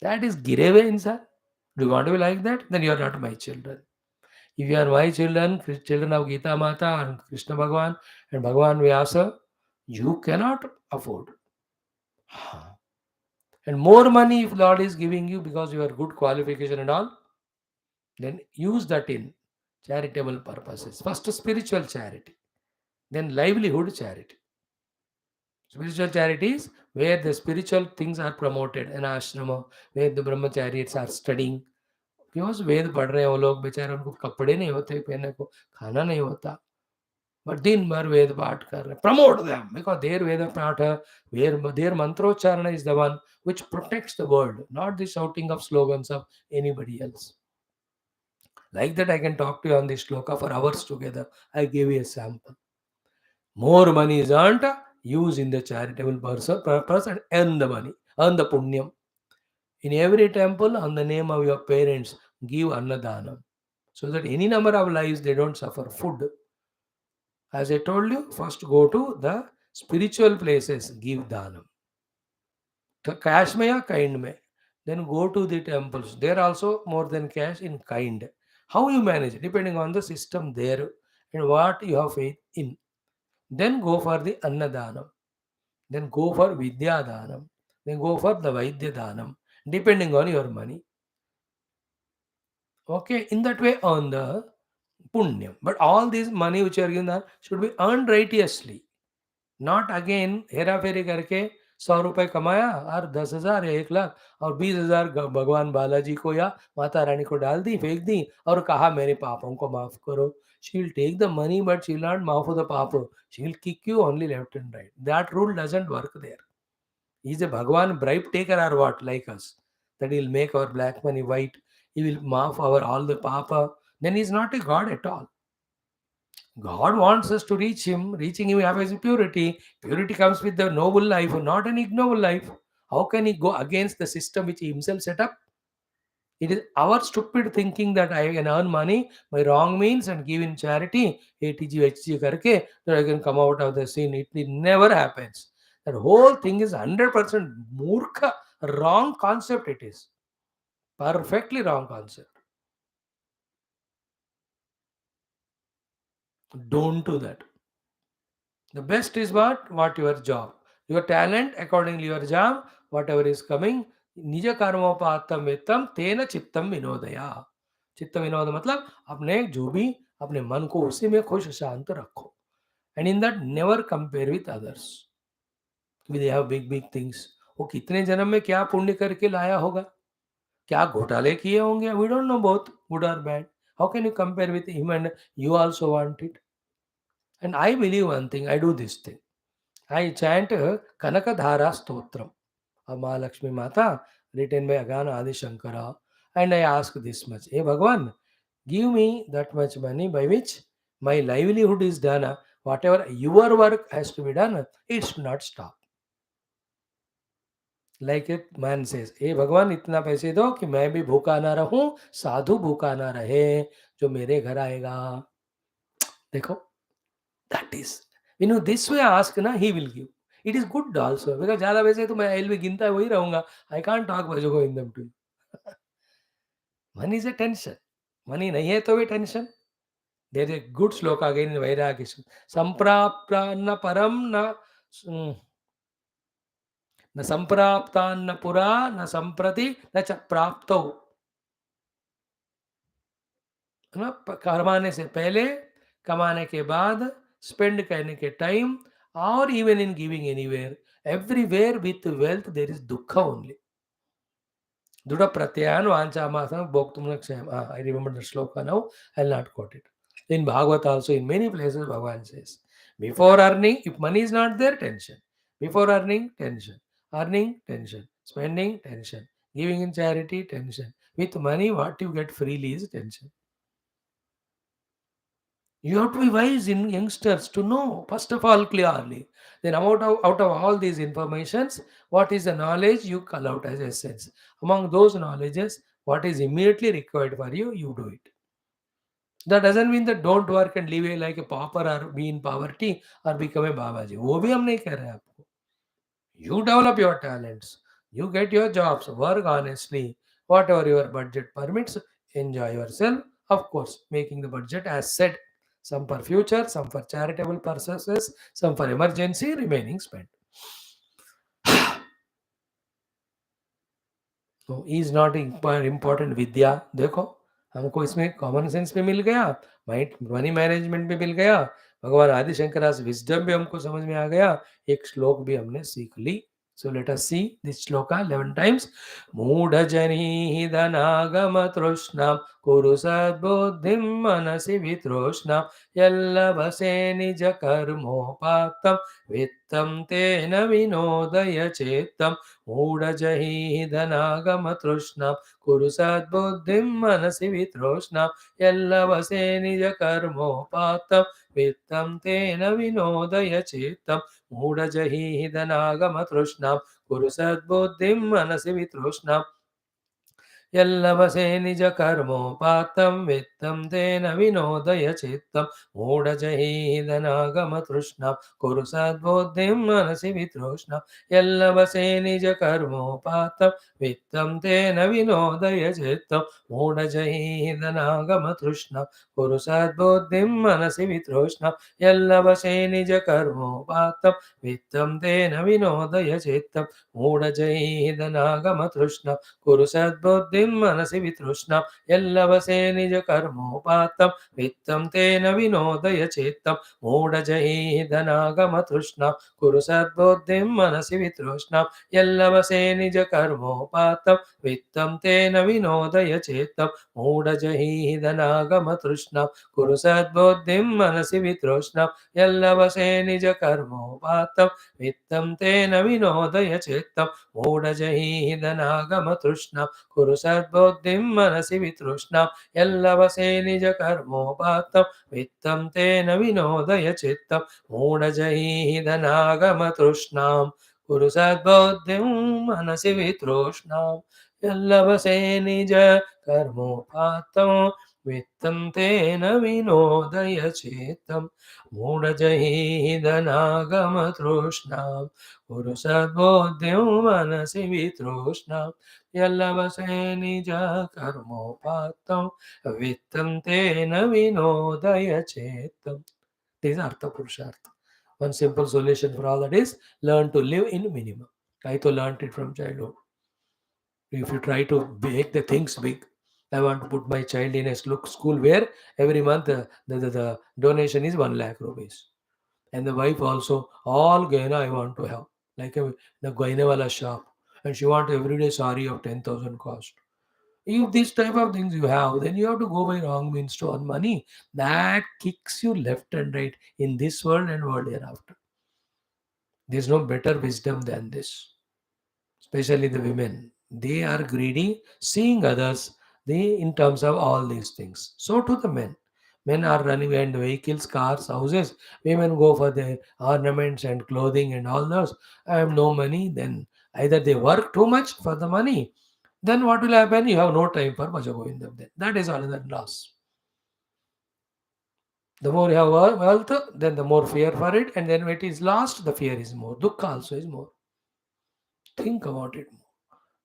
That is गिरे हुए इंसान. Do you want to be like that? Then you are not my children. If you are my children, children of Geeta Mata and Krishna Bhagavan and Bhagavan Vyasa, you cannot afford. And more money if Lord is giving you because you are good qualification and all, then use that in charitable purposes. First spiritual charity, then livelihood charity. Spiritual charities where the spiritual things are promoted, an ashrama where the brahmacharis are studying. Because वेद पढ़ रहे हैं वो लोग बेचारे उनको कपड़े नहीं होते पहनने को खाना नहीं होता but दिन भर वेद पाठ कर रहे promote them because their Veda Patha, their mantrocharana is the one which protects the world, not the shouting of slogans of anybody else. Like that, I can talk to you on this shloka for hours together. I gave you a sample. More money is earned, use in the charitable purpose and earn the money, earn the punyam. In every temple, on the name of your parents, give annadhanam so that any number of lives they don't suffer food. As I told you, first go to the spiritual places, give dhanam. The cash may or kind may. Then go to the temples. There also more than cash in kind. How you manage, depending on the system there and what you have faith in. Then go for the annadhanam. Then go for vidya dhanam. Then go for the vaidya dhanam, depending on your money. Okay, in that way on the punyam. But all this money which you are given should be earned righteously. Not again हेरा फेरी करके 100 रुपए कमाया और 10,000 या 1 लाख और 20,000 भगवान बालाजी को या माता रानी को डाल दी फेंक दी और कहा मेरे पापों को माफ करो. She will take the money but she will not माफ द पाप. She will kick you only left and right. That rule doesn't work there. Is a भगवान bribe taker or what like us that will make our black money white. He will माफ our all the पाप. Then he is not a god at all. God wants us to reach Him. Reaching Him happens with purity. Purity comes with the noble life, not an ignoble life. How can He go against the system which He Himself set up? It is our stupid thinking that I can earn money by wrong means and give in charity, ATG, HG karke, that I can come out of the sin. It never happens. That whole thing is 100% murkha, wrong concept it is. Perfectly wrong concept. Don't do that. The best is what? What your job. Your talent, accordingly your job, whatever is coming, निज कर्मोपातम वेतम तेन चित्तम विनोदया. चित्त विनोद मतलब अपने जो भी अपने मन को उसी में खुश शांत रखो. And in that never compare with others. They have big big things. वो कितने जन्म में क्या पुण्य करके लाया होगा, क्या घोटाले किए होंगे, we don't know both good और bad. How can you compare with him and you also want it. And I believe one thing, I do this thing. I chant Kanakadhara Stotram of Mahalakshmi Mata, written by Agana Adi Shankara, and I ask this much: Hey Bhagwan, give me that much money by which my livelihood is done. Whatever your work has to be done, it should not stop. Like a man says, हे भगवान इतना पैसे दो कि मैं भी भूखा ना रहूं, साधु भूखा ना रहे जो मेरे घर आएगा. देखो, that is, this way ask na, he will give. It is good also because ज़्यादा वैसे तो मैं एल भी गिनता वही रहूंगा. I can't talk भजो गोविंदम to you. Money is a tension. Money नहीं है तो भी tension. There is a good sloka again in Vairagya. संप्राप्तान्न परम न संप्राप्तान्न पुरा न संप्रति न च प्राप्तो. है ना, कमाने से पहले, कमाने के बाद, स्पेंड करने के टाइम, और even in giving anywhere, everywhere with wealth there is दुख ओनली. दृढ़ प्रत्ययान वांचामासम भोक्तुम क्षयम. I remember the shloka now. I'll not quote it. In Bhagavad also, in many places, Bhagavan says, before earning, if money is not there, tension. Before earning, tension. Earning, tension. Spending, tension. Giving in charity, tension. With money, what you get freely is tension. You have to be wise in youngsters to know, first of all, clearly. Then out of all these informations, what is the knowledge you call out as essence? Among those knowledges, what is immediately required for you, you do it. That doesn't mean that don't work and live like a pauper or be in poverty or become a Babaji. वो भी हम नहीं कह रहे हैं आपको. You develop your talents. You get your jobs. Work honestly. Whatever your budget permits, enjoy yourself. Of course, making the budget as said, some for future, some for charitable purposes, some for emergency, remaining spent. तो is not important विद्या देखो हमको इसमें common sense भी मिल गया, mind money management भी मिल गया, भगवान आदिशंकरा wisdom भी हमको समझ में आ गया, एक श्लोक भी हमने सीख ली. So let us see this shloka 11 times. Moodha jani dhanagama trushnam kuru sadbuddhim manasi vitrushnam yallavase nija karmopatam vittam tena vinodaya chetam. मूढजहि धनागमतृष्णां कुरु सद्बुद्धिं मनसि वितृष्णां यल्लवसे निजकर्मोपात्तं वित्तं तेन विनोदय चित्तं. मूढजहि धनागमतृष्णां कुरु सद्बुद्धिं मनसि वितृष्णां यल्लवसे निज कर्मोपात्तं वित्तं तेन विनोदय चित्तं. मूढजहि धनागमतृष्णां कुरु सद्बुद्धिं मनसि वितृष्णां यल्लवसे निज कर्मोपात्तं वित्तं तेन विनोदय चित्तं. मूढजहि धनागमतृष्णां कुरु सद्बुद्धिं मनसि वितृष्णां यल्लवसे निज कर्मोपात्तं वित्तं तेन विनोदय चित्तं. मूढजहि धनागमतृष्णां कुरु सद्बुद्धिं मनसि वितृष्णां यल्लवसे निज कर्मोपात्तं वित्तं तेन विनोदय चित्तं. मूढजहि धनागमतृष्णां कुरु सद्बुद्धिं मनसि वितृष्णां यल्लवसे निज कर्मोपात्तं वित्तं तेन विनोदय चित्तं. मूढजहि धनागमतृष्णां कुरु सद्बुद्धिं मनसि वितृष्णां यल्लवसे निज कर्मोपात्तं वित्तं तेन विनोदय चित्तं. मूढजहि धनागमतृष्णां कुरु सद्बुद्धिं मनसि वितृष्णां यल्लवसे निज कर्मोपात्तं वित्तं तेन विनोदय चित्तं. मूढजहि धनागमतृष्णां कुरु सद्बुद्धिं मनसि वितृष्णां यल्लवसे निज कर्मोपात्तं वित्तं तेन विनोदय चित्तं. मूढजहि धनागमतृष्णां कुरु सद्बुद्धिं मनसि वितृष्णां यल्लवसे निज कर्मोपात्तं वित्तं तेन विनोदय चेत्तम्. This is Artha Purushartha. One simple solution for all that is learn to live in minimum. I to learned it from childhood. If you try to make the things big, I want to put my child in a school where every month the donation is 1 lakh rupees. And the wife also, all gaina I want to have. Like the gaina wala shop. And she want everyday sari of 10,000 cost. If this type of things you have, then you have to go by wrong means to earn money. That kicks you left and right in this world and world hereafter. There's no better wisdom than this, especially the women. They are greedy, seeing others they in terms of all these things. So to the men. Men are running behind vehicles, cars, houses. Women go for the ornaments and clothing and all those. I have no money. Then either they work too much for the money. Then what will happen? You have no time for Bhaja Govindam. Then that is another loss. The more you have wealth, then the more fear for it, and then when it is lost, the fear is more. Dukkha also is more. Think about it.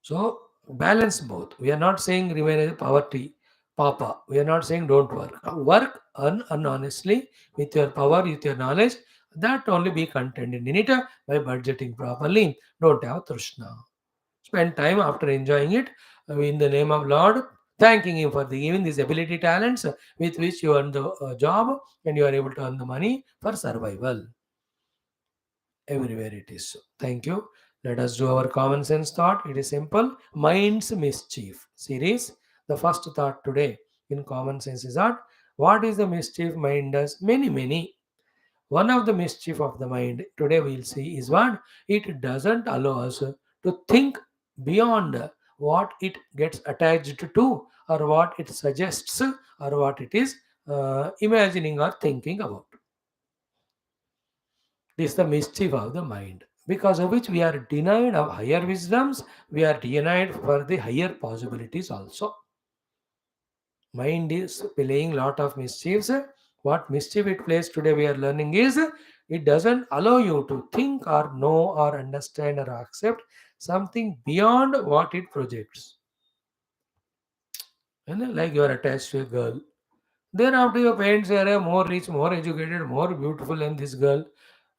So balance both. We are not saying remain in poverty, papa. We are not saying don't work. Work, earn honestly with your power, with your knowledge. That only be contented in it by budgeting properly. Don't have trishna. Spend time after enjoying it in the name of Lord, thanking Him for the giving these ability talents with which you earn the job and you are able to earn the money for survival. Everywhere it is so. Thank you. Let us do our common sense thought. It is simple. Mind's mischief series. The first thought today in common sense is that what is the mischief mind does? Many. One of the mischief of the mind today we'll see is what it doesn't allow us to think beyond what it gets attached to or what it suggests or what it is imagining or thinking about. This is the mischief of the mind, because of which we are denied of higher wisdoms, we are denied for the higher possibilities also. Mind is playing lot of mischiefs. What mischief it plays today we are learning is it doesn't allow you to think or know or understand or accept something beyond what it projects. Like you are attached to a girl. Then after your parents are more rich, more educated, more beautiful than this girl,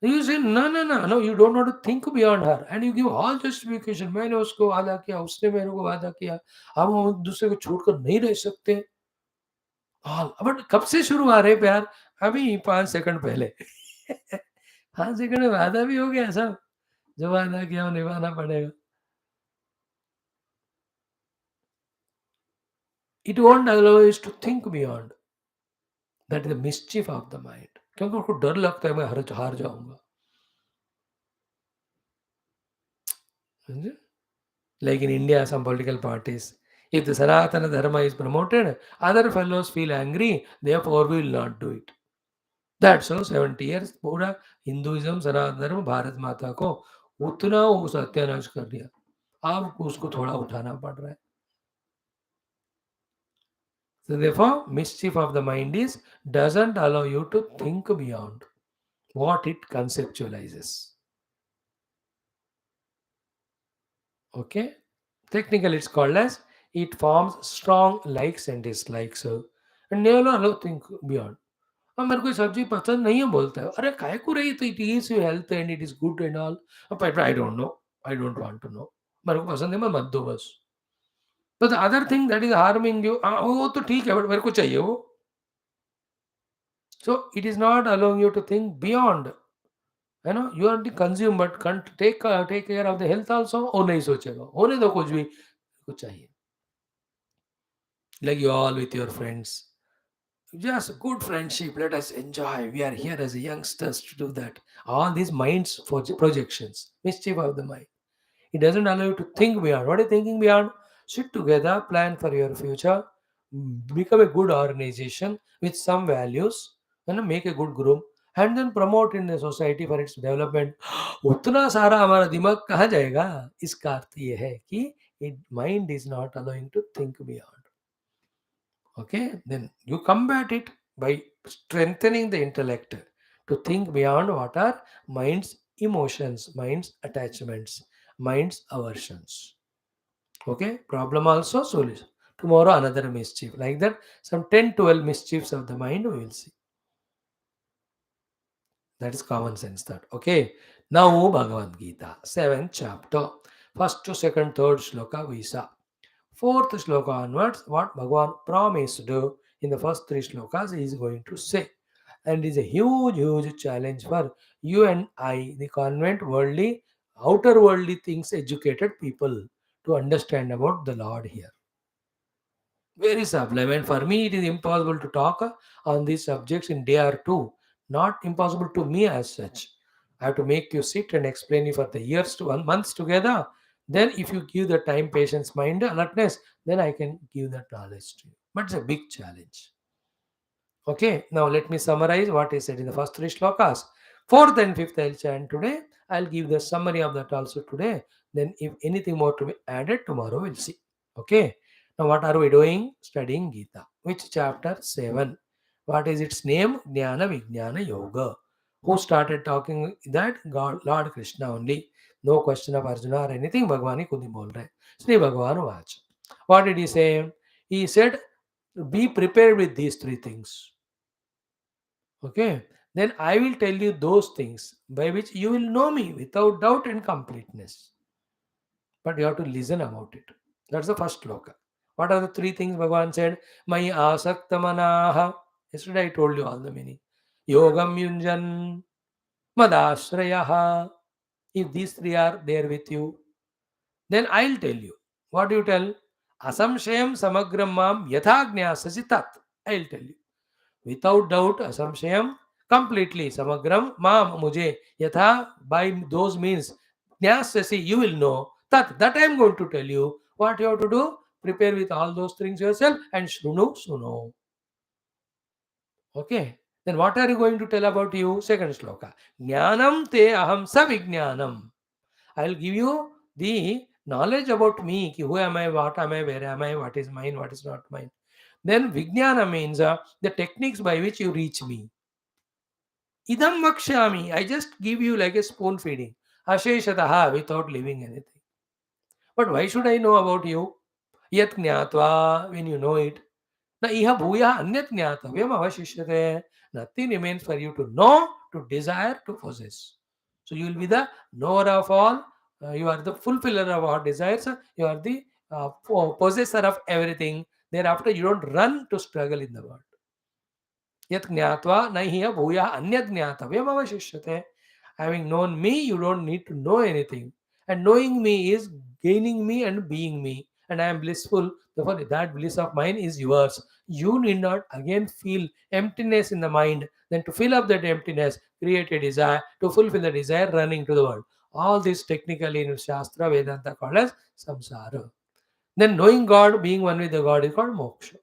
you say no no no no, you don't want to think beyond her and you give all justification. मैंने उसको वादा किया, उसने मेरे को वादा किया, हम दूसरे को छोड़कर नहीं रह सकते। ऑल बट कब से शुरू आ रहे प्यार? अभी 5 सेकंड पहले। 5 सेकंड में वादा भी हो गया सब। जो वादा किया वो निभाना पड़ेगा। It won't allow us to think beyond. That is the mischief of the mind. क्योंकि उसको डर लगता है मैं हार हार जाऊंगा। समझे? Like in India, some political parties, if the Sanatana Dharma is promoted, other fellows feel angry, therefore we will not do it. That's so 70 years पूरा हिंदुइज्म सनातन धर्म भारत माता को उतना वो सत्यानाश कर दिया। अब उसको थोड़ा उठाना पड़ रहा है। So therefore, mischief of the mind is doesn't allow you to think beyond what it conceptualizes. Okay? Technically, it's called as it forms strong likes and dislikes. And never allow think beyond. अब मेरे को ये सब्जी पसंद नहीं है बोलता है, अरे काय को रही तो it is you health and it is good and all. But I don't know, I don't want to know, मेरे को पसंद है मैं मत दो बस। तो the other thing that is harming you, वो तो ठीक है बट मेरे को चाहिए वो। So it is not allowing you to think beyond. है ना, you are consume but take take care of the health also. वो नहीं सोचेगा, होने दो कुछ भी, कुछ चाहिए। Like you all with your friends, just good friendship. Let us enjoy. We are here as youngsters to do that. All these minds for projections, mischief of the mind. It doesn't allow you to think beyond. What are you thinking beyond? Sit together, plan for your future, become a good organization with some values, and make a good group, and then promote in the society for its development. उतना सारा हमारा दिमाग कहाँ जाएगा? इसका अर्थ ये है कि it mind is not allowing to think beyond. Okay, then you combat it by strengthening the intellect to think beyond what are mind's emotions, mind's attachments, mind's aversions. Okay, problem also solution. Tomorrow another mischief. Like that, some 10, 12 mischiefs of the mind we will see. That is common sense that. Okay, now Bhagavad Gita, 7th chapter, first to second, third shloka we saw. Fourth shloka onwards, what Bhagavan promised to do in the first three shlokas, he is going to say. And it is a huge, huge challenge for you and I, the convent worldly, outer worldly things educated people, to understand about the Lord here. Very sublime. And for me, it is impossible to talk on these subjects in day or two. Not impossible to me as such. I have to make you sit and explain you for the years to months together. Then, if you give the time, patience, mind, alertness, then I can give that knowledge to you. But it's a big challenge. Okay, now let me summarize what I said in the first three shlokas. Fourth and fifth I'll chant today. I'll give the summary of that also today. Then, if anything more to be added, tomorrow we'll see. Okay, now what are we doing? Studying Gita. Which chapter? 7. What is its name? Jnana Vijnana Yoga. Who started talking that? God, Lord Krishna only. No question of Arjuna or anything. Bhagwan ही खुद ही बोल रहे हैं. Sri Bhagwan Vach. What did he say? He said, be prepared with these three things. Okay, then I will tell you those things by which you will know me without doubt and completeness. But you have to listen about it. That's the first sloka. What are the three things Bhagavan said? Mai asaktamanaha. Yesterday I told you all the meaning. Yogam yunjan madashrayaha. If these three are there with you, then I'll tell you. What do you tell? Asamshayam samagram mam yathagnya sasitat. I'll tell you. Without doubt, asamshayam, completely, samagram, mam, mujhe, yatha, by those means, jnasasi, you will know, that I am going to tell you. What you have to do? Prepare with all those things yourself and shrunu, suno. Okay. Then what are you going to tell about you? Second sloka. Jnanam te aham savijnanam. I will give you the knowledge about me. Ki who am I, what am I, where am I, what is mine, what is not mine. Then Vijnana means the techniques by which you reach me. Idam vakshami. I just give you like a spoon feeding. Asheshataha, without leaving anything. But why should I know about you? Yat jnatva, when you know it, na iha bhuya anyat jnatavyam avashishyate. Nothing remains for you to know, to desire, to possess. So you will be the knower of all. You are the fulfiller of our desires. You are the possessor of everything. Thereafter, you don't run to struggle in the world. Yat jnatva nahiya bhuya anyat jnatavyam avashishyate. Having known me, you don't need to know anything. And knowing me is gaining me and being me. And I am blissful. Therefore, that bliss of mine is yours. You need not again feel emptiness in the mind. Then to fill up that emptiness, create a desire. To fulfill the desire, running to the world. All this technically in Shastra, Vedanta called as samsara. Then knowing God, being one with the God is called moksha.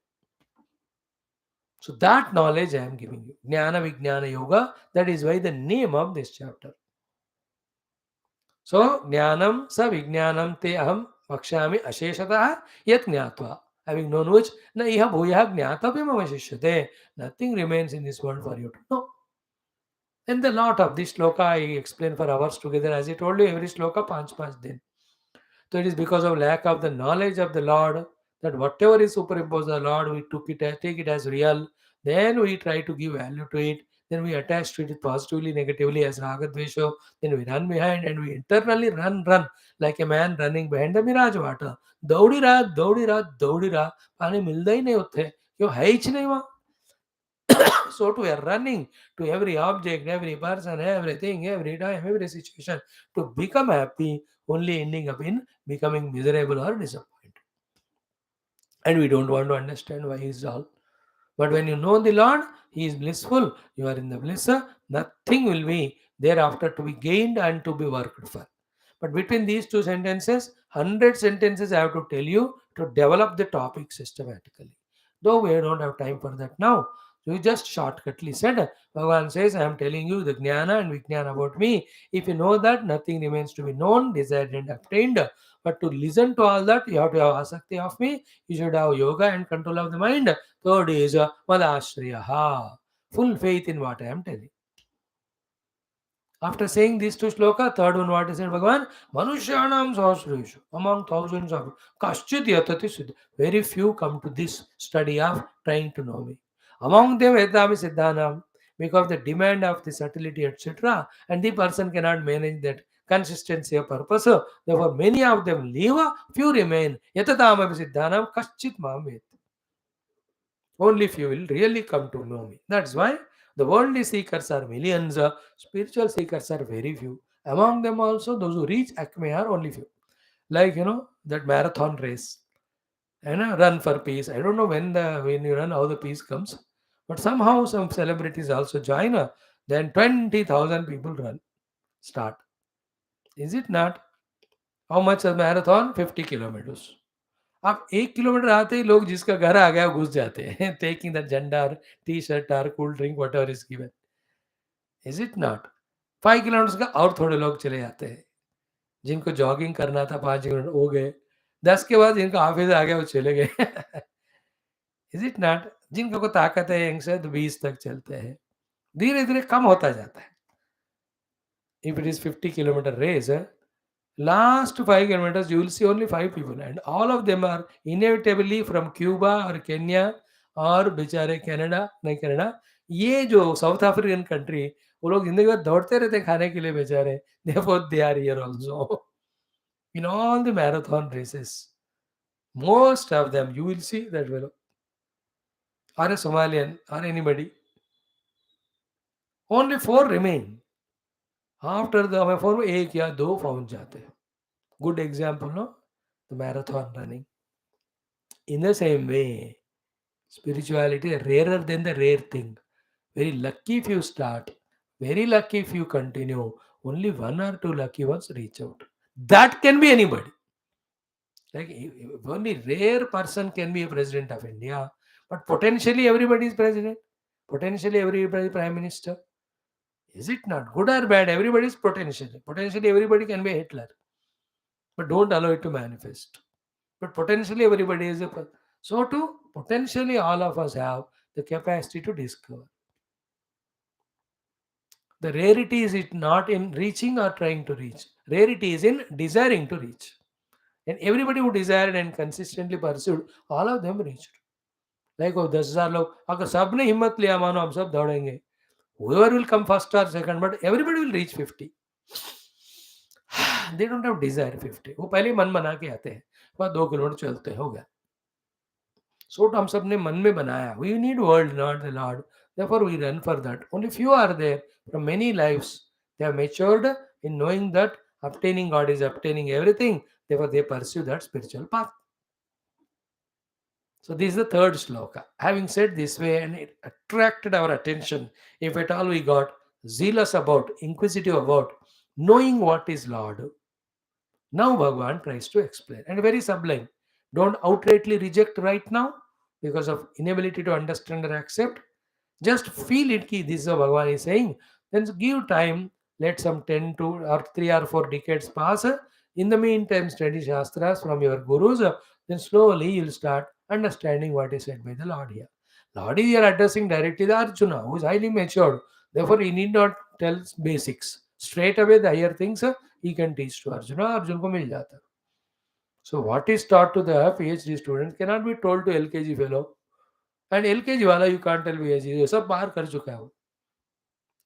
So that knowledge I am giving you. Jnana Vijnana Yoga. That is why the name of this chapter. So Jnanam sa Vijnanam te aham vakshami asheshatah yat jnatva. Having known which, na iha bhuya jnatavyam avashishyate. Nothing remains in this world for you to know. And the lot of this sloka I explain for hours together. As I told you, every sloka panch din. So it is because of lack of the knowledge of the Lord that whatever is superimposed on the Lord, we take it as real. Then we try to give value to it. Then we attach to it positively, negatively as Ragadvesho. Then we run behind and we internally run like a man running behind the mirage water. दौड़ी रहा दौड़ी रहा पानी मिलता ही नहीं होते क्यों है ही नहीं वहाँ. So we are running to every object, every person, everything, every time, every situation to become happy, only ending up in becoming miserable or disappointed. And we don't want to understand why is all. But when you know the Lord, He is blissful. You are in the bliss. Nothing will be thereafter to be gained and to be worked for. But between these two sentences, 100 sentences I have to tell you to develop the topic systematically. Though we don't have time for that now. So you just shortcutly said, Bhagavan says, I am telling you the jnana and vijnana about me. If you know that, nothing remains to be known, desired and obtained. But to listen to all that, you have to have asakti of me. You should have yoga and control of the mind. Third is Madashriyaha. Full faith in what I am telling. After saying these two sloka, third one what is it, Bhagavan? Manushyanam sahasreshu. Among thousands of Kaschit yatati siddha. Very few come to this study of trying to know me. Among them Vedami Siddhanam. Because of the demand of the subtlety, etc. And the person cannot manage that consistency of purpose. Therefore, many of them leave, few remain. Yatatam Siddhanam Kaschit Mamet. Only few will really come to know me. That's why the worldly seekers are millions, spiritual seekers are very few. Among them also, those who reach Acme are only few. Like that marathon race, and run for peace. I don't know when you run, how the peace comes, but somehow some celebrities also join. Then 20,000 people run start. Is it not? How much a marathon? 50 kilometers. आप 1 kilometre आते ही लोग जिसका घर आ गया घुस जाते हैं taking the झंडा और टी शर्ट और cool drink what ever is given. Is it not? 5 kilometre का और थोड़े लोग चले जाते हैं जिनको जॉगिंग करना था 5 किलोमीटर हो गए. 10 के बाद जिनका ऑफिस आ गया वो चले गए. Is it not? जिनको को ताकत है यंग से तो 20 तक चलते हैं. धीरे धीरे कम होता जाता है. If it is 50 kilometre race, last 5 kilometers, you will see only 5 people, and all of them are inevitably from Cuba or Kenya और बेचारे कनाडा नहीं कनाडा ये जो साउथ अफ्रीकन कंट्री वो लोग जिंदगी भर दौड़ते रहते हैं खाने के लिए बेचारे. Therefore they are here also in all the marathon races. Most of them you will see that fellow or a Somalian or anybody. Only four remain. After the four एक या दो पहुंच जाते हैं. Good example, no? The marathon running. In the same way, spirituality is rarer than the rare thing. Very lucky if you start. Very lucky if you continue. Only one or two lucky ones reach out. That can be anybody. Like only rare person can be a president of India, but potentially everybody is president. Potentially everybody is prime minister. Is it not? Good or bad? Everybody is potentially. Potentially everybody can be a Hitler, but don't allow it to manifest. But potentially everybody is a. So too, potentially all of us have the capacity to discover. The rarity is it not in reaching or trying to reach. Rarity is in desiring to reach. And everybody who desired and consistently pursued, all of them reached. Like वो 10,000 लोग अगर सबने हिम्मत लिया मानो हम सब दौड़ेंगे, whoever will come first or second, but everybody will reach 50. They don't have desire 50. वो पहले ही मन बना के आते हैं, बस 2 किलोमीटर चलते हैं, हो गया. So हम सब ने मन में बनाया. We need world, not the Lord. Therefore we run for that. Only few are there from many lives. They have matured in knowing that obtaining God is obtaining everything. Therefore they pursue that spiritual path. So this is the third sloka. Having said this way, and it attracted our attention, if at all we got zealous about, inquisitive about, knowing what is Lord. Now Bhagavan tries to explain, and very sublime. Don't outrightly reject right now because of inability to understand or accept. Just feel it ki this is what Bhagavan is saying. Then give time, let some 10 to or 3 or 4 decades pass. In the meantime, study Shastras from your gurus. Then slowly you'll start understanding what is said by the Lord here. Lord is here addressing directly the Arjuna, who is highly matured. Therefore, he need not tell basics. Straight away, the higher things he can teach to Arjuna. Arjuna ko mil jata. So, what is taught to the PhD student cannot be told to LKG fellow. And LKG वाला you can't tell PhD. ये सब बाहर कर चुका है वो.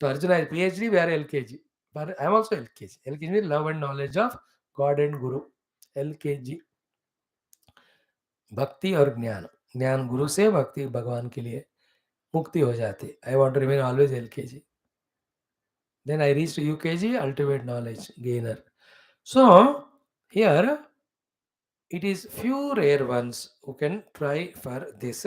तो Arjun is PhD, we are LKG. But I am also LKG. LKG means love and knowledge of God and Guru. LKG. भक्ति और ज्ञान. ज्ञान गुरु से, भक्ति भगवान के लिए. मुक्ति हो जाती. I want to remain always LKG. Then I reached UKG, ultimate knowledge gainer. So, here it is few rare ones who can try for this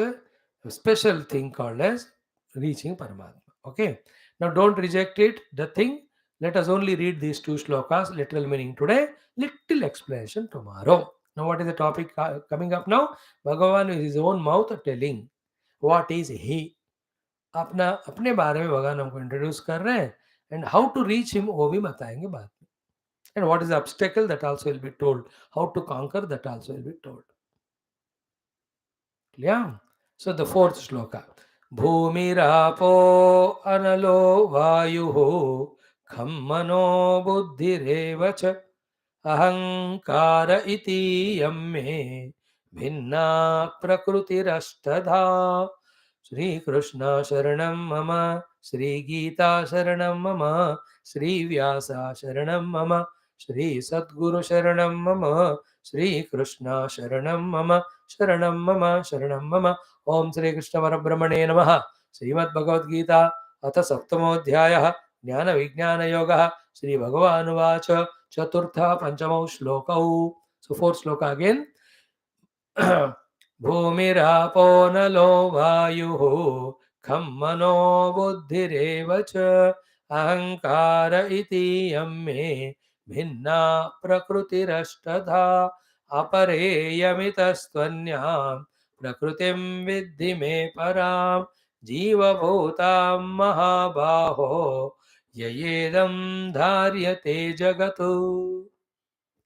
special thing called as reaching Paramatma. Okay. Now don't reject it, the thing. Let us only read these 2 slokas, literal meaning today, little explanation tomorrow. Now what is the topic coming up now? Bhagavan with his own mouth telling what is he. अपना अपने बारे में भगवान हमको introduce कर रहे हैं and how to reach him वो भी बताएंगे बाद में. And what is the obstacle that also will be told. How to conquer that also will be told. Yeah. So the fourth shloka. Bhumirapo analo vayuho khammano buddhirev cha ahankara iti yamme भिन्ना प्रकृतिरष्टधा. श्री कृष्ण शरणं मम, श्री गीता शरणं मम, श्री व्यासा शरणं मम, श्री सद्गुरु शरणं मम, श्री कृष्ण शरणं मम, शरणं मम, शरणं मम. ओम श्री कृष्ण परब्रह्मणे नमः. श्रीमद्भगवद्गीता अथ सप्तमोऽध्यायः ज्ञान विज्ञान योगः. श्री भगवानुवाच चतुर्थ पंचमौ श्लोकौ. So fourth sloka again. भूमिरापो नलो वायुः खं मनो बुद्धिरेव च अहंकार इति यम्मे भिन्ना प्रकृतिरष्टधा. अपरेयमितस्त्वन्यां प्रकृतिं विद्धि मे परां जीवभूतां महाबाहो ययेदं धार्यते जगत्.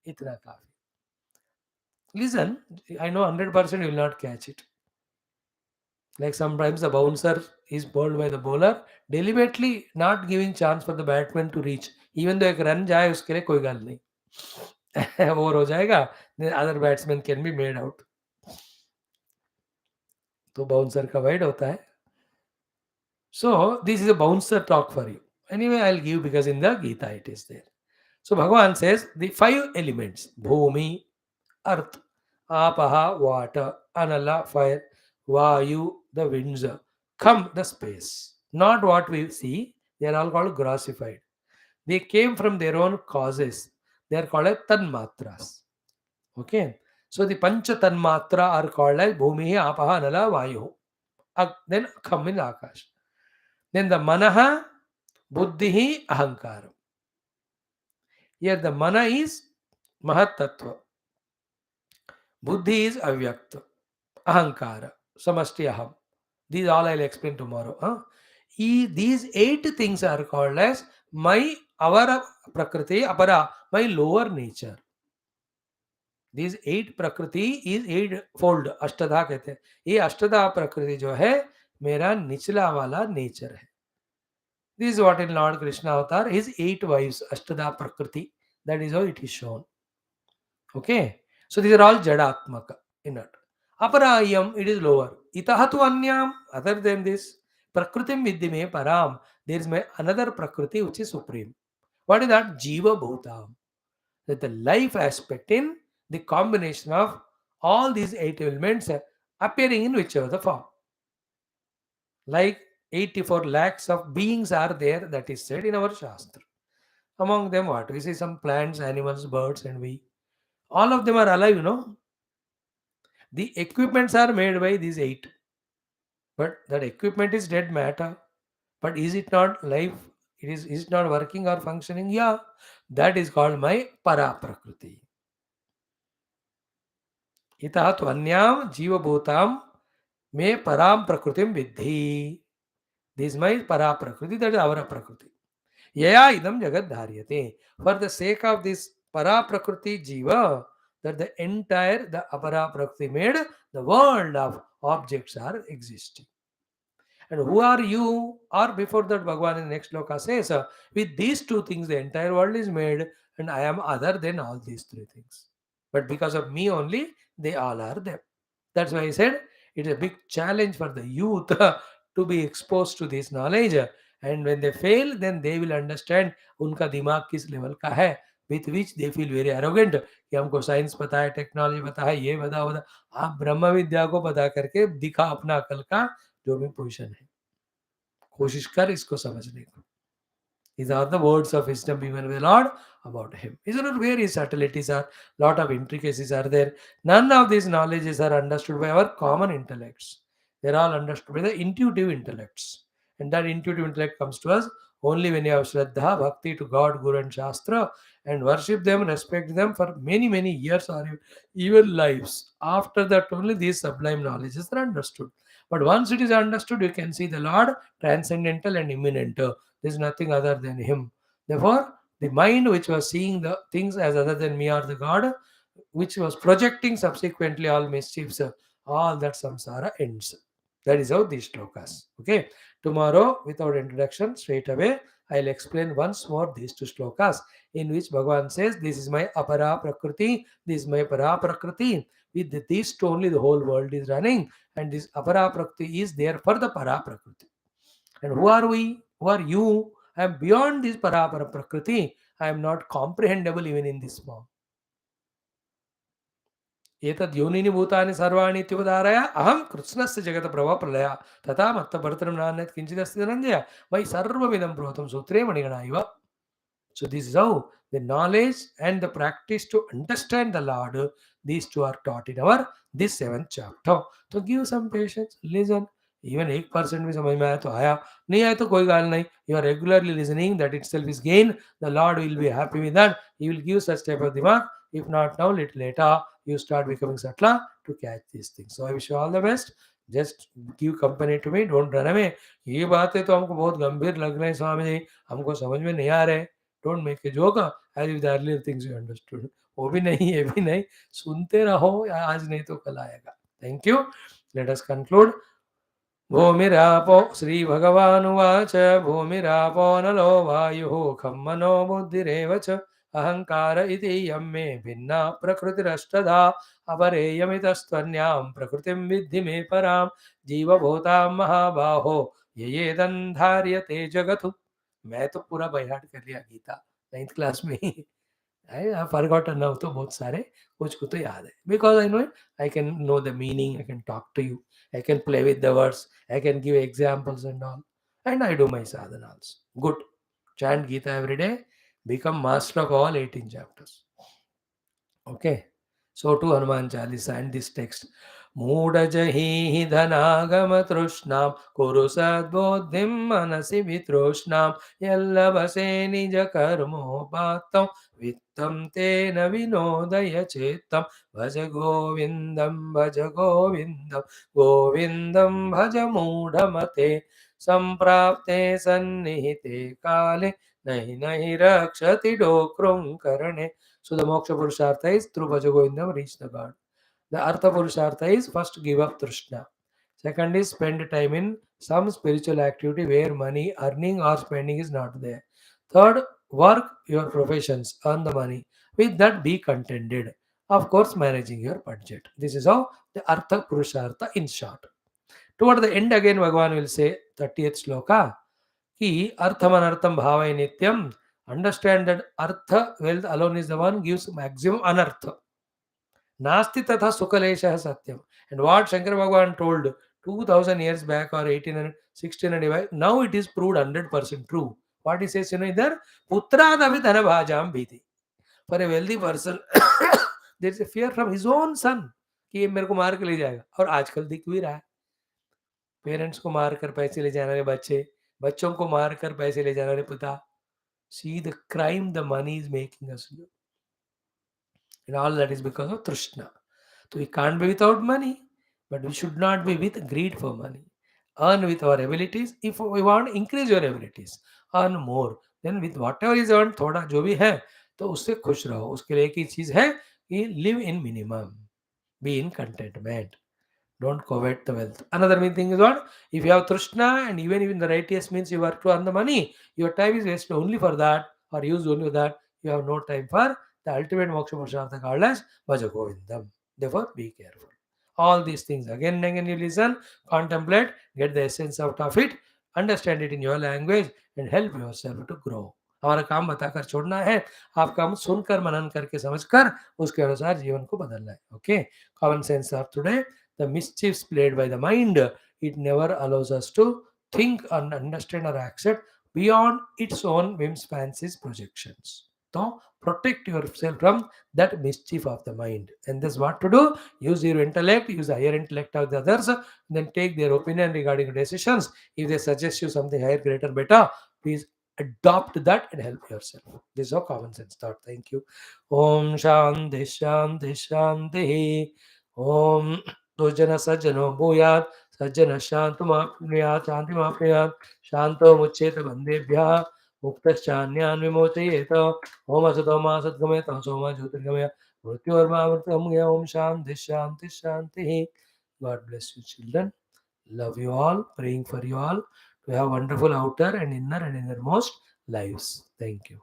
इतना काफी. Listen, I know 100% you will not catch it. Like sometimes the bouncer is bowled by the bowler, deliberately not giving chance for the batsman to reach. Even though एक रन जाए उसके लिए कोई गल नहीं. ओवर हो जाएगा, then other batsman can be made out. तो bouncer का वाइड होता है. So this is a bouncer talk for you. Anyway, I'll give because in the Geetha it is there. So Bhagavan says the 5 elements: Bhumi, earth; Apaha, water; Anala, fire; Vayu, the winds; Kham, the space. Not what we see, they are all called grossified. They came from their own causes. They are called as tanmatras. Okay. So the pancha tanmatra are called as Bhumi, Apaha, Anala, Vayu. Then Kham in Akash. Then the Manaha, Buddhi, Ahankara. Here the Mana is Mahat Tattva. Buddhi is Avyakta. Ahankara, Samasti Aham. These all I'll explain tomorrow. These 8 things are called as our Prakriti, Apara, my lower nature. These 8 Prakriti is 8-fold. Ashtadha कहते हैं. ये अष्टधा प्रकृति जो है मेरा निचला वाला nature है. This is what in Lord Krishna avatar, his 8 wives, Ashtadha Prakriti. That is how it is shown. Okay. So these are all jadatmaka inert. Aparayam, it is lower. Itaha tu anyam, other than this. Prakritim vidyame param. There is another prakriti which is supreme. What is that? Jiva bhutam. That the life aspect in the combination of all these eight elements appearing in whichever the form. Like 84 lakhs of beings are there, that is said in our Shastra. Among them, what? We see some plants, animals, birds, and we. All of them are alive, The equipments are made by these eight. But that equipment is dead matter. But is it not life? Is it not working or functioning? Yeah. That is called my para prakriti. Ita tvanyam jiva bhutam me param prakritim vidhi. This is my para prakriti, that is our prakriti. Yaya idam jagat dharyate. For the sake of this para prakriti jiva, that the entire, the apara prakriti made, the world of objects are existing. And who are you? Or before that, Bhagavan in the next sloka says, with these two things, the entire world is made, and I am other than all these three things. But because of me only, they all are there. That's why I said it's a big challenge for the youth to be exposed to this knowledge. And when they fail, then they will understand उनका दिमाग किस level का है, with which they feel very arrogant कि हमको science पता है, technology पता है, ये बता बता। आप ब्रह्म विद्या को पता करके दिखा अपना अकल का जो भी पोजीशन है, कोशिश कर इसको समझने को। These are the words of wisdom given by the Lord about Him. These are various subtleties, are lot of intricacies are there. None of these knowledges are understood by our common intellects. They are all understood by the intuitive intellects. And that intuitive intellect comes to us only when you have Shraddha, Bhakti to God, Guru and Shastra, and worship them, respect them for many, many years or even lives. After that, only these sublime knowledges are understood. But once it is understood, you can see the Lord transcendental and immanent. There is nothing other than Him. Therefore, the mind which was seeing the things as other than me or the God, which was projecting subsequently all mischiefs, all that samsara ends. That is how these shlokas. Okay. Tomorrow, without introduction, straight away, I'll explain once more these two shlokas in which Bhagavan says, this is my apara prakriti, this is my para prakriti. With these two only the whole world is running, and this apara prakriti is there for the para prakriti. And who are we? Who are you? I am beyond this para prakriti. I am not comprehensible even in this form. एतद् योनिनि भूतानि सर्वाणि इत्युपधारय अहं कृत्स्नस्य जगतप्रभव प्रलय तथा मत्तभर्तृं नान्यत् किञ्चिदस्ति धनञ्जय मयि सर्वमिदं प्रोतं सूत्रे मणिगणा इव. So this is how the knowledge and the practice to understand the Lord, these two are taught in our this 7th chapter. So give some patience, listen. Even 8% भी समझ में आया तो आया, नहीं आया तो कोई गाल नहीं. You are regularly listening, that itself is gain. The Lord will be happy with that. He will give such type of dimag. If not now, little later, you start becoming subtler to catch these things. So I wish you all the best. Just give company to me, don't run away. ये बातें तो हमको बहुत गंभीर लग रहे हैं स्वामी जी, हमको समझ में नहीं आ रहे. Don't make a joke as if the earlier things you understood. वो भी नहीं, ये भी नहीं. सुनते रहो, आज नहीं तो कल आएगा. Thank you. Let us conclude. भूमिरापो श्रीभगवानुवाच भूमिरापो नलो वायुः खं मनो बुद्धिरेव च अहङ्कार इति यं मे भिन्ना प्रकृतिरष्टधा अपरेयमितस्त्वन्यां प्रकृतिं विद्धि मे परां जीवभूतां महाबाहो ययेदन्धार्यते जगतु. मैं तो पूरा बायहार्ट कर लिया गीता 9th क्लास में ही. I forgotten now तो बहुत सारे, कुछ को तो याद है. Because I know it, I can know the meaning, I can talk to you, I can play with the words, I can give examples and all. And I do my sadhana also. Good. Chant Geetha every day, become master of all 18 chapters. Okay. So to Hanuman Chalisa and this text. Moodajahi dhanagama trushnam kuru sadbodhim manasi vitrushnam yallavase nija karmopatam vittam tena vinodaya chetam bhaja govindam govindam bhaja moodhamate samprapte sannihite kale nahi nahi rakshati dokrum karane. So the moksha purushartha is through Bhaja Govindam reach the God. The Artha purushartha is first give up Trishna. Second is spend time in some spiritual activity where money, earning or spending is not there. Third, work your professions, earn the money. With that, be contented. Of course, managing your budget. This is how the Artha Purushartha in short. Toward the end again, Bhagavan will say, 30th sloka, Ki Arthamanartham Bhavai Nityam. Understand that Artha, wealth alone is the one gives maximum anartha. Nasti tatha sukalesha satyam. And what Shankar Bhagavan told 2000 years back or 1800, 1600, now it is proved 100% true. What he says, either Putradavi Dhanabhajam Bhiti. For a wealthy person, there is a fear from his own son कि ये मेरे को मार के ले जाएगा और आजकल दिख भी रहा है पेरेंट्स को मार कर पैसे ले जाने वाले बच्चे बच्चों को मार कर पैसे ले जाने वाले पिता see the crime the money is making us and all that is because of trishna. So we can't be without money, but we should not be with greed for money. Earn with our abilities. If we want to increase your abilities, earn more. Then with whatever is earned, थोड़ा जो भी है तो उससे खुश रहो. उसके लिए एक ही चीज है कि live in minimum, be in contentment. Don't covet the wealth. Another main thing is what? If you have Trishna and even if in the righteous means you work to earn the money, your time is wasted only for that or used only for that. You have no time for the ultimate moksha purushartha called as Bhaja Govindam. Therefore, be careful. All these things again and again you listen, contemplate, get the essence out of it, understand it in your language and help yourself to grow. हमारा काम बताकर छोड़ना है आपका हम सुनकर मनन करके समझकर उसके अनुसार जीवन को बदलना है okay common sense of today the mischiefs played by the mind, it never allows us to think and understand or accept beyond its own whims, fancies, projections. So protect yourself from that mischief of the mind. And that's what to do. Use your intellect, use the higher intellect of the others, then take their opinion regarding decisions. If they suggest you something higher, greater, better, please adopt that and help yourself. This is a common sense thought. Thank you. Om Shanti Shanti Shanti. Om दुर्जन सज्जनो भूयात् सज्जन शांतमाप्नुयात् शांतिमाप्नुयात् शांतो मुच्येत बंदेभ्यः मुक्तश्चान्यान् विमोचयेत ओम असतो मा सद्गमय तमसो मा ज्योतिर्गमय मृत्योर्मामृतमय ओम शांति शांति शांति God bless you children. Love you all. Praying for you all to have wonderful outer and innermost lives. Thank you.